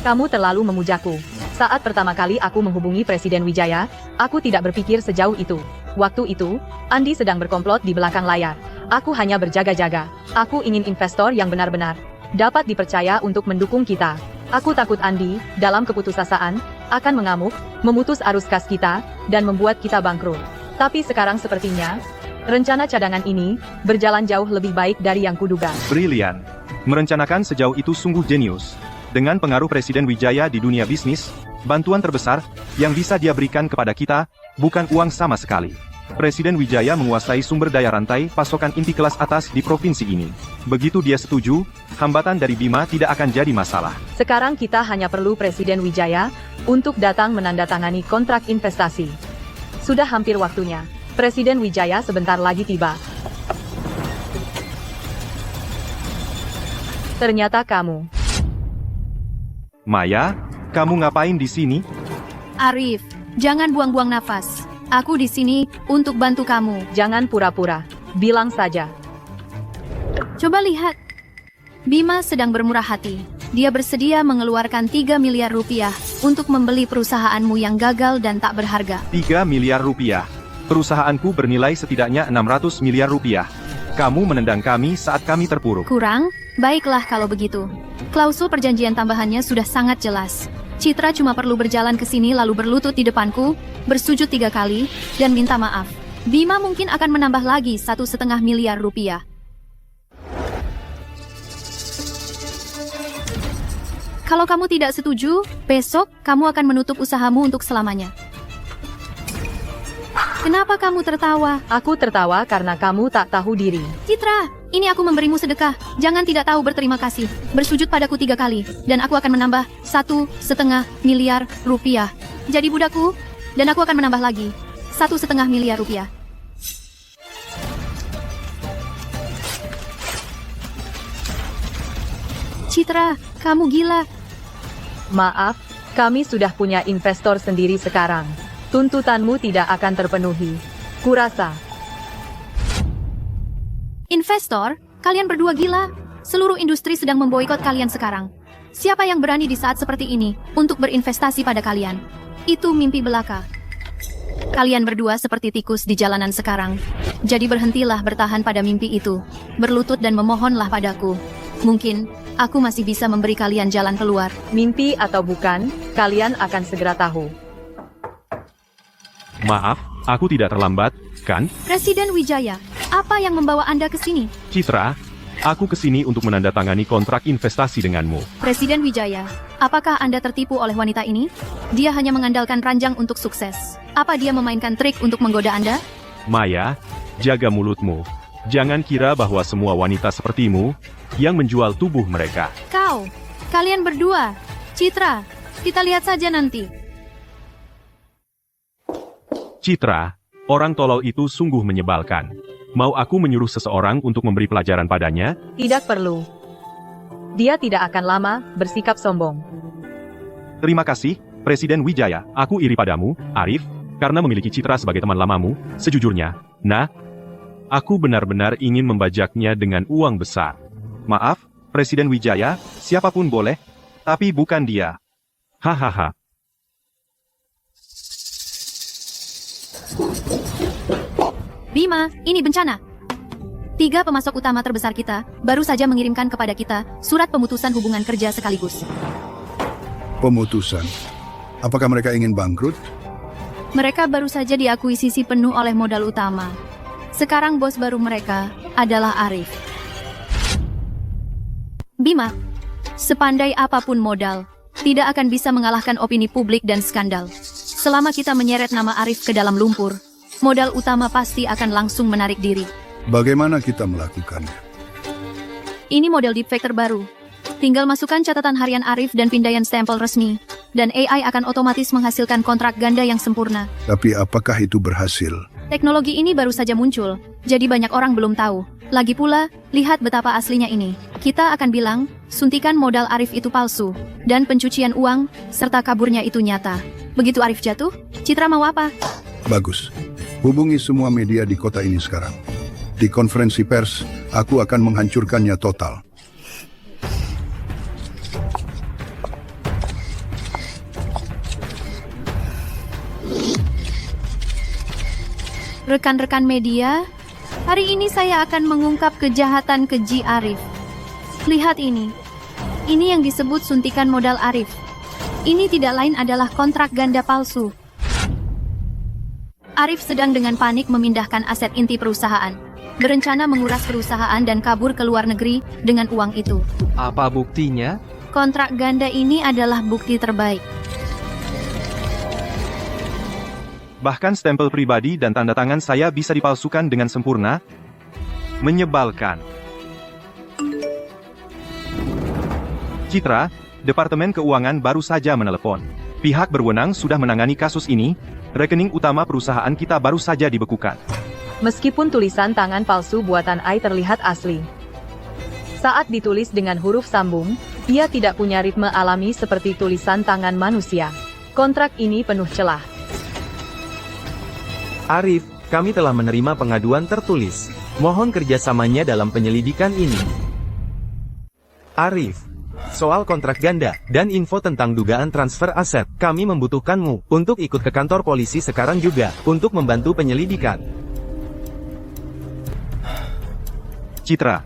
Kamu terlalu memujaku. Saat pertama kali aku menghubungi Presiden Wijaya, aku tidak berpikir sejauh itu. Waktu itu, Andi sedang berkomplot di belakang layar. Aku hanya berjaga-jaga. Aku ingin investor yang benar-benar dapat dipercaya untuk mendukung kita. Aku takut Andi, dalam keputusasaan, akan mengamuk, memutus arus kas kita, dan membuat kita bangkrut. Tapi sekarang sepertinya, rencana cadangan ini berjalan jauh lebih baik dari yang kuduga. Brilian. Merencanakan sejauh itu sungguh jenius. Dengan pengaruh Presiden Wijaya di dunia bisnis, bantuan terbesar yang bisa dia berikan kepada kita, bukan uang sama sekali. Presiden Wijaya menguasai sumber daya rantai pasokan inti kelas atas di provinsi ini. Begitu dia setuju, hambatan dari Bima tidak akan jadi masalah. Sekarang kita hanya perlu Presiden Wijaya untuk datang menandatangani kontrak investasi. Sudah hampir waktunya. Presiden Wijaya sebentar lagi tiba. Ternyata kamu. Maya, kamu ngapain di sini? Arif, jangan buang-buang nafas. Aku di sini untuk bantu kamu. Jangan pura-pura. Bilang saja. Coba lihat. Bima sedang bermurah hati. Dia bersedia mengeluarkan 3 miliar rupiah untuk membeli perusahaanmu yang gagal dan tak berharga. 3 miliar rupiah. Perusahaanku bernilai setidaknya 600 miliar rupiah. Kamu menendang kami saat kami terpuruk. Kurang? Baiklah kalau begitu. Klausul perjanjian tambahannya sudah sangat jelas. Citra cuma perlu berjalan ke sini lalu berlutut di depanku, bersujud 3 kali, dan minta maaf. Bima mungkin akan menambah lagi 1,5 miliar rupiah. Kalau kamu tidak setuju, besok kamu akan menutup usahamu untuk selamanya. Kenapa kamu tertawa? Aku tertawa karena kamu tak tahu diri. Citra, ini aku memberimu sedekah. Jangan tidak tahu berterima kasih. Bersujud padaku 3 kali, dan aku akan menambah 1,5 miliar rupiah. Jadi budakku, dan aku akan menambah lagi 1,5 miliar rupiah. Citra, kamu gila. Maaf, kami sudah punya investor sendiri sekarang. Tuntutanmu tidak akan terpenuhi. Kurasa. Investor, kalian berdua gila. Seluruh industri sedang memboikot kalian sekarang. Siapa yang berani di saat seperti ini untuk berinvestasi pada kalian? Itu mimpi belaka. Kalian berdua seperti tikus di jalanan sekarang. Jadi berhentilah bertahan pada mimpi itu. Berlutut dan memohonlah padaku. Mungkin aku masih bisa memberi kalian jalan keluar. Mimpi atau bukan, kalian akan segera tahu. Maaf, aku tidak terlambat, kan? Presiden Wijaya, apa yang membawa Anda ke sini? Citra, aku ke sini untuk menandatangani kontrak investasi denganmu. Presiden Wijaya, apakah Anda tertipu oleh wanita ini? Dia hanya mengandalkan ranjang untuk sukses. Apa dia memainkan trik untuk menggoda Anda? Maya, jaga mulutmu. Jangan kira bahwa semua wanita sepertimu yang menjual tubuh mereka. Kalian berdua, Citra, kita lihat saja nanti. Citra, orang tolol itu sungguh menyebalkan. Mau aku menyuruh seseorang untuk memberi pelajaran padanya? Tidak perlu. Dia tidak akan lama bersikap sombong. Terima kasih, Presiden Wijaya. Aku iri padamu, Arif, karena memiliki Citra sebagai teman lamamu. Sejujurnya, aku benar-benar ingin membajaknya dengan uang besar. Maaf, Presiden Wijaya, siapapun boleh, tapi bukan dia. Hahaha. Bima, ini bencana. 3 pemasok utama terbesar kita baru saja mengirimkan kepada kita surat pemutusan hubungan kerja sekaligus. Pemutusan? Apakah mereka ingin bangkrut? Mereka baru saja diakuisisi penuh oleh modal utama. Sekarang bos baru mereka adalah Arif. Bima, sepandai apapun modal, tidak akan bisa mengalahkan opini publik dan skandal. Selama kita menyeret nama Arif ke dalam lumpur, modal utama pasti akan langsung menarik diri. Bagaimana kita melakukannya? Ini model deepfake terbaru. Tinggal masukkan catatan harian Arif dan pindaian stempel resmi, dan AI akan otomatis menghasilkan kontrak ganda yang sempurna. Tapi apakah itu berhasil? Teknologi ini baru saja muncul, jadi banyak orang belum tahu. Lagi pula, lihat betapa aslinya ini. Kita akan bilang, suntikan modal Arif itu palsu, dan pencucian uang, serta kaburnya itu nyata. Begitu Arif jatuh, Citra mau apa? Bagus. Hubungi semua media di kota ini sekarang. Di konferensi pers, aku akan menghancurkannya total. Rekan-rekan media, hari ini saya akan mengungkap kejahatan keji Arif. Lihat ini. Ini yang disebut suntikan modal Arif. Ini tidak lain adalah kontrak ganda palsu. Arif sedang dengan panik memindahkan aset inti perusahaan. Berencana menguras perusahaan dan kabur ke luar negeri dengan uang itu. Apa buktinya? Kontrak ganda ini adalah bukti terbaik. Bahkan stempel pribadi dan tanda tangan saya bisa dipalsukan dengan sempurna. Menyebalkan. Citra, Departemen Keuangan baru saja menelepon. Pihak berwenang sudah menangani kasus ini. Rekening utama perusahaan kita baru saja dibekukan. Meskipun tulisan tangan palsu buatan AI terlihat asli. Saat ditulis dengan huruf sambung, ia tidak punya ritme alami seperti tulisan tangan manusia. Kontrak ini penuh celah. Arif, kami telah menerima pengaduan tertulis. Mohon kerjasamanya dalam penyelidikan ini. Arif, Soal kontrak ganda dan info tentang dugaan transfer aset, kami membutuhkanmu untuk ikut ke kantor polisi sekarang juga untuk membantu penyelidikan. Citra,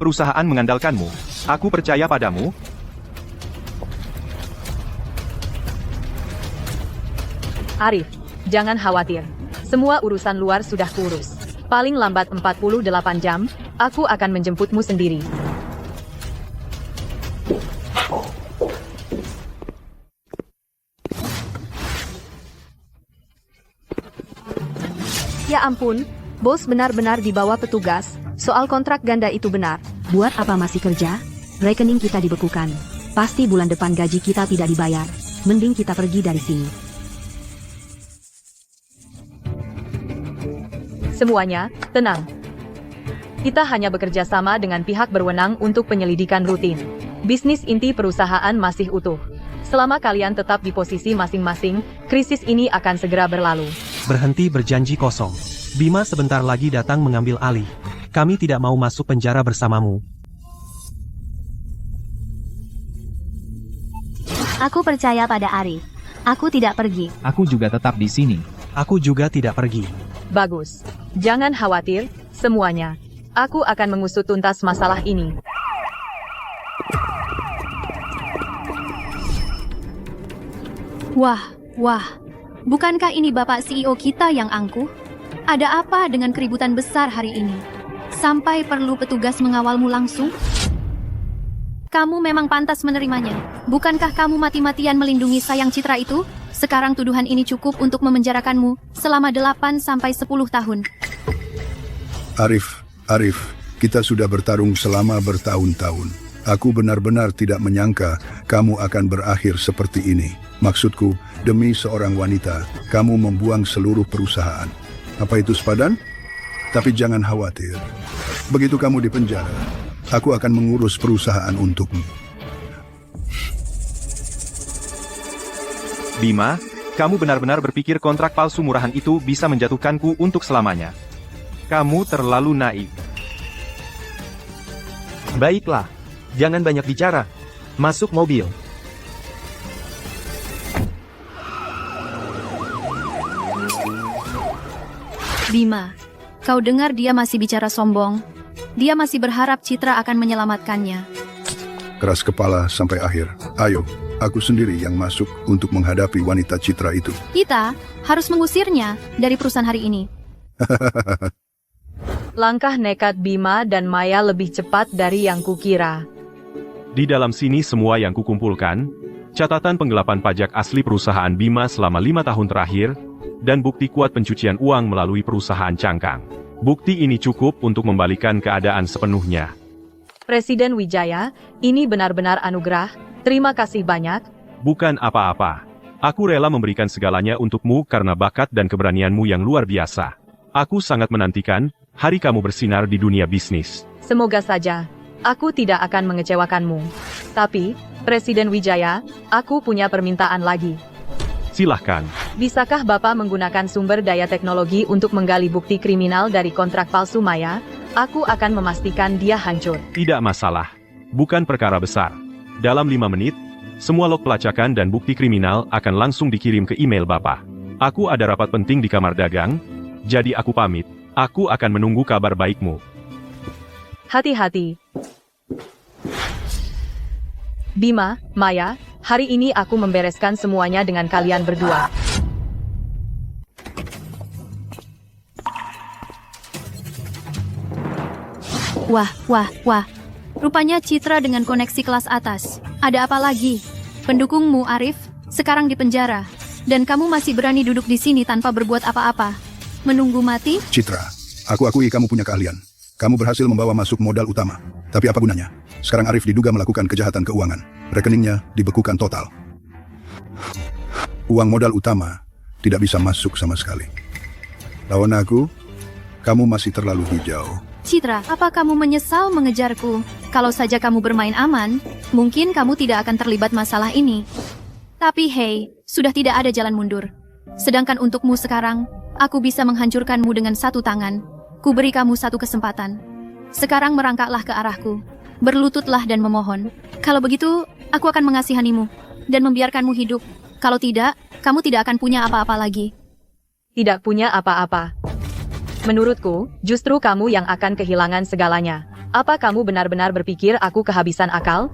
perusahaan mengandalkanmu. Aku percaya padamu. Arif, jangan khawatir. Semua urusan luar sudah kurus. Paling lambat 48 jam, aku akan menjemputmu sendiri. Ya ampun, bos benar-benar dibawa petugas. Soal kontrak ganda itu benar. Buat apa masih kerja? Rekening kita dibekukan. Pasti bulan depan gaji kita tidak dibayar. Mending kita pergi dari sini. Semuanya, tenang. Kita hanya bekerja sama dengan pihak berwenang untuk penyelidikan rutin. Bisnis inti perusahaan masih utuh. Selama kalian tetap di posisi masing-masing, krisis ini akan segera berlalu. Berhenti berjanji kosong. Bima sebentar lagi datang mengambil alih. Kami tidak mau masuk penjara bersamamu. Aku percaya pada Arif. Aku tidak pergi. Aku juga tetap di sini. Aku juga tidak pergi. Bagus. Jangan khawatir, semuanya. Aku akan mengusut tuntas masalah ini. Wah. Bukankah ini Bapak CEO kita yang angkuh? Ada apa dengan keributan besar hari ini? Sampai perlu petugas mengawalmu langsung? Kamu memang pantas menerimanya. Bukankah kamu mati-matian melindungi sayang Citra itu? Sekarang tuduhan ini cukup untuk memenjarakanmu selama 8 sampai 10 tahun. Arif, kita sudah bertarung selama bertahun-tahun. Aku benar-benar tidak menyangka kamu akan berakhir seperti ini. Maksudku, demi seorang wanita, kamu membuang seluruh perusahaan. Apa itu sepadan? Tapi jangan khawatir. Begitu kamu di penjara, aku akan mengurus perusahaan untukmu. Bima, kamu benar-benar berpikir kontrak palsu murahan itu bisa menjatuhkanku untuk selamanya. Kamu terlalu naif. Baiklah, jangan banyak bicara. Masuk mobil. Bima, kau dengar dia masih bicara sombong? Dia masih berharap Citra akan menyelamatkannya. Keras kepala sampai akhir. Ayo, aku sendiri yang masuk untuk menghadapi wanita Citra itu. Kita harus mengusirnya dari perusahaan hari ini. Langkah nekat Bima dan Maya lebih cepat dari yang kukira. Di dalam sini semua yang kukumpulkan, catatan penggelapan pajak asli perusahaan Bima selama 5 tahun terakhir, dan bukti kuat pencucian uang melalui perusahaan cangkang. Bukti ini cukup untuk membalikan keadaan sepenuhnya. Presiden Wijaya, ini benar-benar anugerah. Terima kasih banyak. Bukan apa-apa. Aku rela memberikan segalanya untukmu karena bakat dan keberanianmu yang luar biasa. Aku sangat menantikan hari kamu bersinar di dunia bisnis. Semoga saja. Aku tidak akan mengecewakanmu. Tapi, Presiden Wijaya, aku punya permintaan lagi. Silahkan. Bisakah Bapak menggunakan sumber daya teknologi untuk menggali bukti kriminal dari kontrak palsu Maya? Aku akan memastikan dia hancur. Tidak masalah. Bukan perkara besar. Dalam 5 menit, semua log pelacakan dan bukti kriminal akan langsung dikirim ke email Bapak. Aku ada rapat penting di kamar dagang, jadi aku pamit. Aku akan menunggu kabar baikmu. Hati-hati. Bima, Maya, hari ini aku membereskan semuanya dengan kalian berdua. Wah. Rupanya Citra dengan koneksi kelas atas. Ada apa lagi? Pendukungmu, Arif, sekarang di penjara. Dan kamu masih berani duduk di sini tanpa berbuat apa-apa. Menunggu mati? Citra, aku akui kamu punya keahlian. Kamu berhasil membawa masuk modal utama. Tapi apa gunanya? Sekarang Arif diduga melakukan kejahatan keuangan. Rekeningnya dibekukan total. Uang modal utama tidak bisa masuk sama sekali. Lawan aku, kamu masih terlalu hijau. Citra, apa kamu menyesal mengejarku? Kalau saja kamu bermain aman, mungkin kamu tidak akan terlibat masalah ini. Tapi hey, sudah tidak ada jalan mundur. Sedangkan untukmu sekarang, aku bisa menghancurkanmu dengan satu tangan. Ku beri kamu satu kesempatan. Sekarang merangkaklah ke arahku. Berlututlah dan memohon. Kalau begitu, aku akan mengasihanimu dan membiarkanmu hidup. Kalau tidak, kamu tidak akan punya apa-apa lagi. Tidak punya apa-apa. Menurutku, justru kamu yang akan kehilangan segalanya. Apa kamu benar-benar berpikir aku kehabisan akal?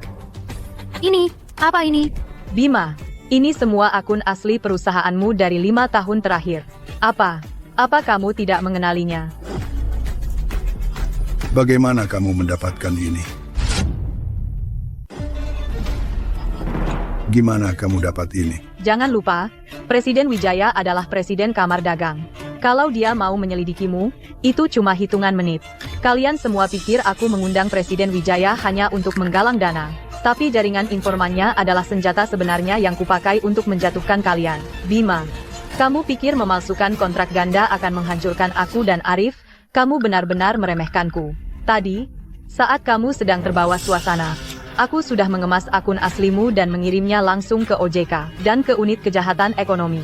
Ini, apa ini? Bima, ini semua akun asli perusahaanmu dari 5 tahun terakhir. Apa kamu tidak mengenalinya? Bagaimana kamu mendapatkan ini? Gimana kamu dapat ini? Jangan lupa, Presiden Wijaya adalah Presiden Kamar Dagang. Kalau dia mau menyelidikimu, itu cuma hitungan menit. Kalian semua pikir aku mengundang Presiden Wijaya hanya untuk menggalang dana. Tapi jaringan informannya adalah senjata sebenarnya yang kupakai untuk menjatuhkan kalian. Bima, kamu pikir memalsukan kontrak ganda akan menghancurkan aku dan Arif? Kamu benar-benar meremehkanku. Tadi, saat kamu sedang terbawa suasana, aku sudah mengemas akun aslimu dan mengirimnya langsung ke OJK dan ke unit kejahatan ekonomi.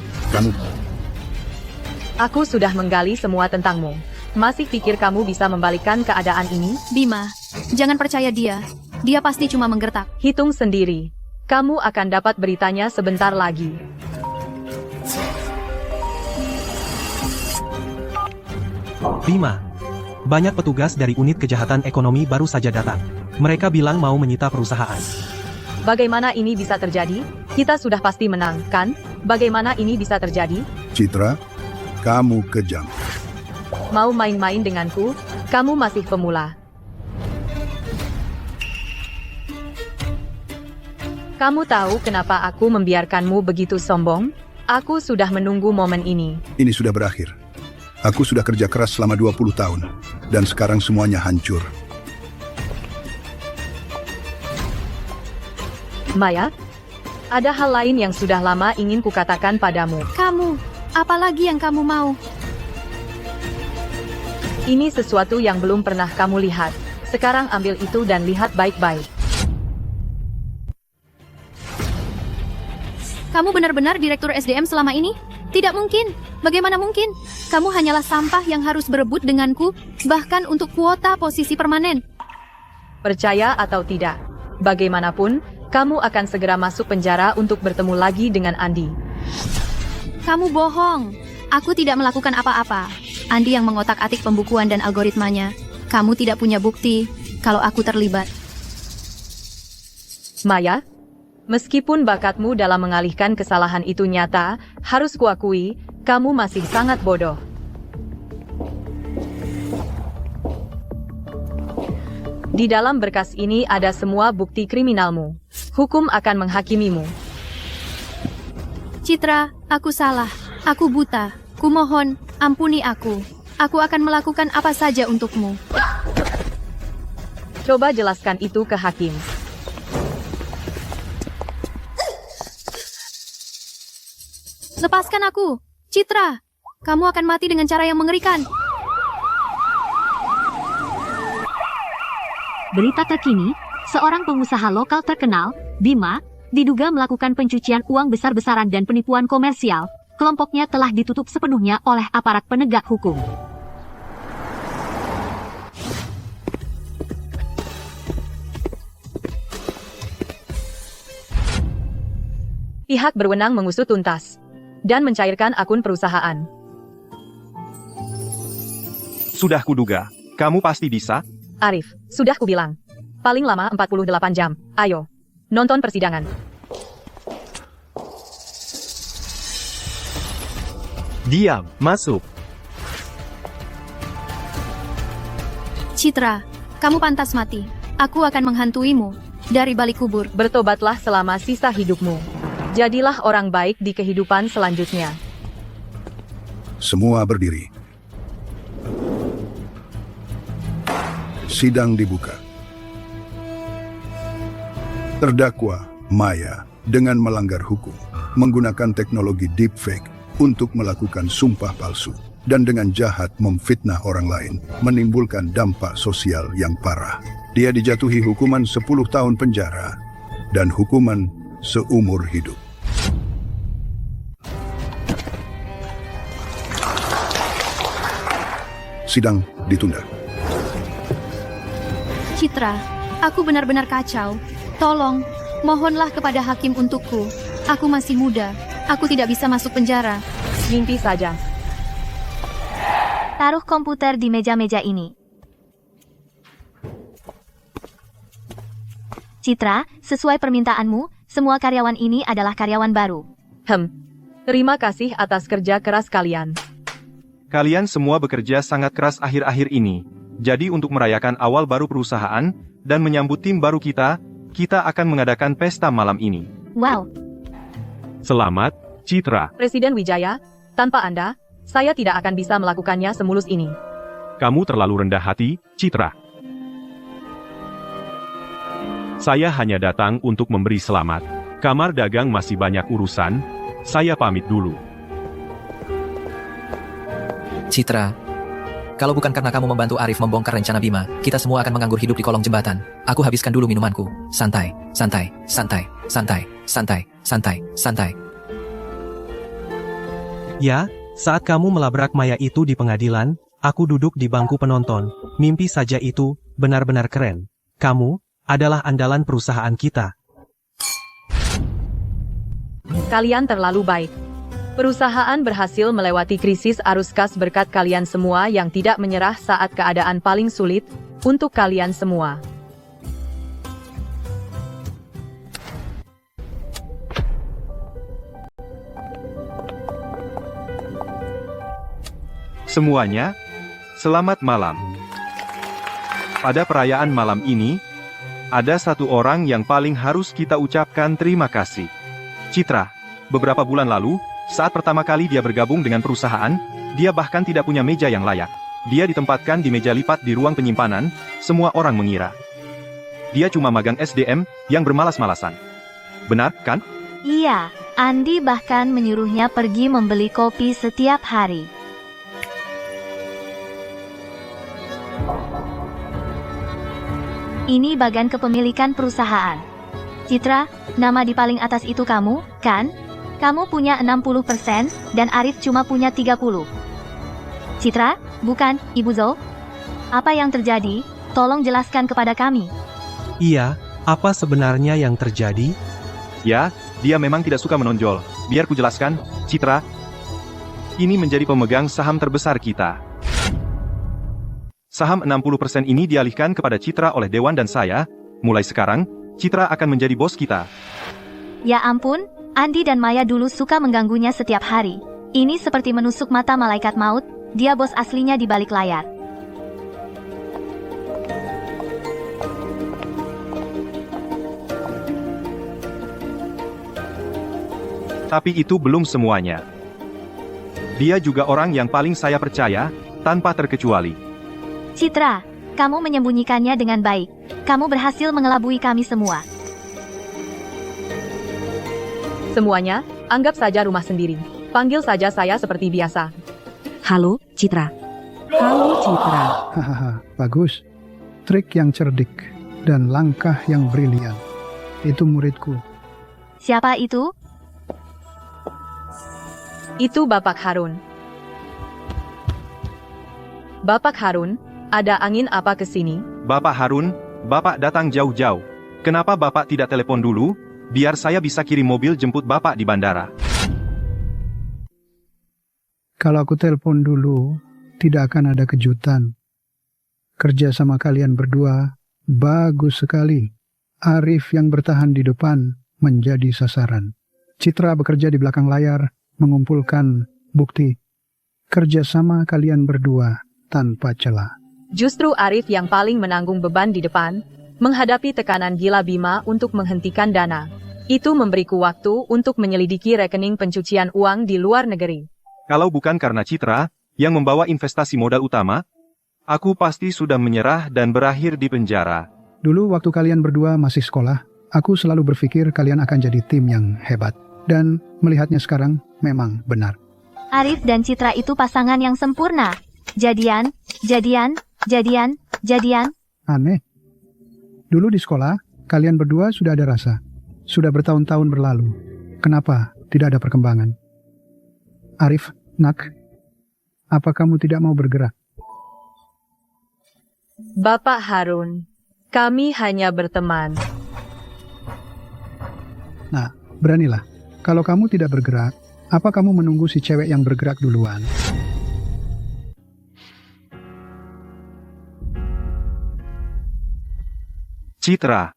Aku sudah menggali semua tentangmu. Masih pikir kamu bisa membalikkan keadaan ini? Bima, jangan percaya dia. Dia pasti cuma menggertak. Hitung sendiri. Kamu akan dapat beritanya sebentar lagi. Bima, banyak petugas dari unit kejahatan ekonomi baru saja datang. Mereka bilang mau menyita perusahaan. Bagaimana ini bisa terjadi? Kita sudah pasti menang, kan? Bagaimana ini bisa terjadi? Citra, kamu kejam. Mau main-main denganku? Kamu masih pemula. Kamu tahu kenapa aku membiarkanmu begitu sombong? Aku sudah menunggu momen ini. Ini sudah berakhir. Aku sudah kerja keras selama 20 tahun. Dan sekarang semuanya hancur. Maya, ada hal lain yang sudah lama ingin kukatakan padamu. Kamu, apa lagi yang kamu mau? Ini sesuatu yang belum pernah kamu lihat. Sekarang ambil itu dan lihat baik-baik. Kamu benar-benar direktur SDM selama ini? Tidak mungkin. Bagaimana mungkin? Kamu hanyalah sampah yang harus berebut denganku, bahkan untuk kuota posisi permanen. Percaya atau tidak, bagaimanapun, kamu akan segera masuk penjara untuk bertemu lagi dengan Andi. Kamu bohong. Aku tidak melakukan apa-apa. Andi yang mengotak-atik pembukuan dan algoritmanya. Kamu tidak punya bukti kalau aku terlibat. Maya, meskipun bakatmu dalam mengalihkan kesalahan itu nyata, harus kuakui, kamu masih sangat bodoh. Di dalam berkas ini ada semua bukti kriminalmu. Hukum akan menghakimimu. Citra, aku salah. Aku buta. Kumohon, ampuni aku. Aku akan melakukan apa saja untukmu. Coba jelaskan itu ke hakim. Lepaskan aku. Citra, kamu akan mati dengan cara yang mengerikan. Berita terkini, seorang pengusaha lokal terkenal, Bima, diduga melakukan pencucian uang besar-besaran dan penipuan komersial. Kelompoknya telah ditutup sepenuhnya oleh aparat penegak hukum. Pihak berwenang mengusut tuntas dan mencairkan akun perusahaan. Sudah kuduga, kamu pasti bisa. Arif, sudah kubilang. Paling lama 48 jam. Ayo, nonton persidangan. Diam, masuk. Citra, kamu pantas mati. Aku akan menghantuimu dari balik kubur. Bertobatlah selama sisa hidupmu. Jadilah orang baik di kehidupan selanjutnya. Semua berdiri. Sidang dibuka. Terdakwa Maya dengan melanggar hukum, menggunakan teknologi deepfake untuk melakukan sumpah palsu, dan dengan jahat memfitnah orang lain, menimbulkan dampak sosial yang parah. Dia dijatuhi hukuman 10 tahun penjara dan hukuman seumur hidup. Sidang ditunda. Citra, aku benar-benar kacau. Tolong, mohonlah kepada hakim untukku. Aku masih muda. Aku tidak bisa masuk penjara. Mimpi saja. Taruh komputer di meja-meja ini. Citra, sesuai permintaanmu, semua karyawan ini adalah karyawan baru. Terima kasih atas kerja keras kalian. Kalian semua bekerja sangat keras akhir-akhir ini. Jadi untuk merayakan awal baru perusahaan, dan menyambut tim baru kita akan mengadakan pesta malam ini. Wow. Selamat, Citra. Presiden Wijaya, tanpa Anda, saya tidak akan bisa melakukannya semulus ini. Kamu terlalu rendah hati, Citra. Saya hanya datang untuk memberi selamat. Kamar dagang masih banyak urusan. Saya pamit dulu. Citra, kalau bukan karena kamu membantu Arif membongkar rencana Bima, kita semua akan menganggur hidup di kolong jembatan. Aku habiskan dulu minumanku. Santai, santai, santai, santai, santai, santai, santai. Ya, saat kamu melabrak Maya itu di pengadilan, aku duduk di bangku penonton. Mimpi saja itu, benar-benar keren. Kamu adalah andalan perusahaan kita. Kalian terlalu baik. Perusahaan berhasil melewati krisis arus kas berkat kalian semua yang tidak menyerah saat keadaan paling sulit, untuk kalian semua. Semuanya, selamat malam. Pada perayaan malam ini, ada satu orang yang paling harus kita ucapkan terima kasih. Citra, beberapa bulan lalu, saat pertama kali dia bergabung dengan perusahaan, dia bahkan tidak punya meja yang layak. Dia ditempatkan di meja lipat di ruang penyimpanan, semua orang mengira dia cuma magang SDM yang bermalas-malasan. Benar, kan? Iya, Andi bahkan menyuruhnya pergi membeli kopi setiap hari. Ini bagian kepemilikan perusahaan. Citra, nama di paling atas itu kamu, kan? Kamu punya 60% dan Arif cuma punya 30%. Citra, bukan, Ibu Zhou? Apa yang terjadi? Tolong jelaskan kepada kami. Iya, apa sebenarnya yang terjadi? Ya, dia memang tidak suka menonjol. Biar ku jelaskan, Citra. Ini menjadi pemegang saham terbesar kita. Saham 60% ini dialihkan kepada Citra oleh Dewan dan saya. Mulai sekarang, Citra akan menjadi bos kita. Ya ampun, Andi dan Maya dulu suka mengganggunya setiap hari. Ini seperti menusuk mata malaikat maut, dia bos aslinya di balik layar. Tapi itu belum semuanya. Dia juga orang yang paling saya percaya, tanpa terkecuali. Citra, kamu menyembunyikannya dengan baik. Kamu berhasil mengelabui kami semua. Semuanya, anggap saja rumah sendiri. Panggil saja saya seperti biasa. Halo, Citra. Halo, Citra. Hahaha, bagus. Trik yang cerdik dan langkah yang brilian. Itu muridku. Siapa itu? Itu Bapak Harun. Bapak Harun, ada angin apa ke sini? Bapak Harun, Bapak datang jauh-jauh. Kenapa Bapak tidak telepon dulu? Biar saya bisa kirim mobil jemput Bapak di bandara. Kalau aku telepon dulu, tidak akan ada kejutan. Kerja sama kalian berdua, bagus sekali. Arif yang bertahan di depan, menjadi sasaran. Citra bekerja di belakang layar, mengumpulkan bukti. Kerja sama kalian berdua, tanpa celah. Justru Arif yang paling menanggung beban di depan, menghadapi tekanan gila Bima untuk menghentikan dana. Itu memberiku waktu untuk menyelidiki rekening pencucian uang di luar negeri. Kalau bukan karena Citra, yang membawa investasi modal utama, aku pasti sudah menyerah dan berakhir di penjara. Dulu waktu kalian berdua masih sekolah, aku selalu berpikir kalian akan jadi tim yang hebat. Dan melihatnya sekarang, memang benar. Arif dan Citra itu pasangan yang sempurna. Jadian. Aneh. Dulu di sekolah, kalian berdua sudah ada rasa. Sudah bertahun-tahun berlalu. Kenapa tidak ada perkembangan? Arif, nak, apa kamu tidak mau bergerak? Bapak Harun, kami hanya berteman. Nah, beranilah. Kalau kamu tidak bergerak, apa kamu menunggu si cewek yang bergerak duluan? Citra.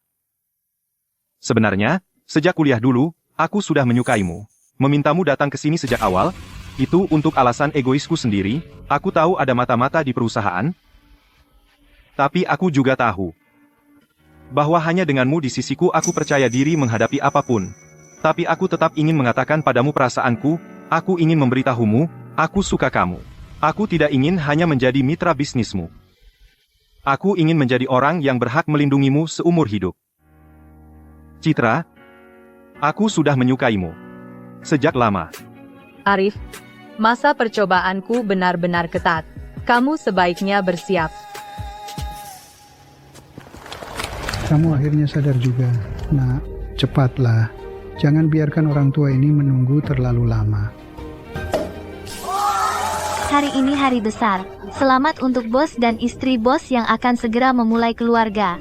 Sebenarnya, sejak kuliah dulu, aku sudah menyukaimu. Memintamu datang ke sini sejak awal, itu untuk alasan egoisku sendiri. Aku tahu ada mata-mata di perusahaan, tapi aku juga tahu bahwa hanya denganmu di sisiku aku percaya diri menghadapi apapun. Tapi aku tetap ingin mengatakan padamu perasaanku, aku ingin memberitahumu, aku suka kamu. Aku tidak ingin hanya menjadi mitra bisnismu. Aku ingin menjadi orang yang berhak melindungimu seumur hidup. Citra, aku sudah menyukaimu. Sejak lama. Arif, masa percobaanku benar-benar ketat. Kamu sebaiknya bersiap. Kamu akhirnya sadar juga. Nak, cepatlah. Jangan biarkan orang tua ini menunggu terlalu lama. Hari ini hari besar. Selamat untuk bos dan istri bos yang akan segera memulai keluarga.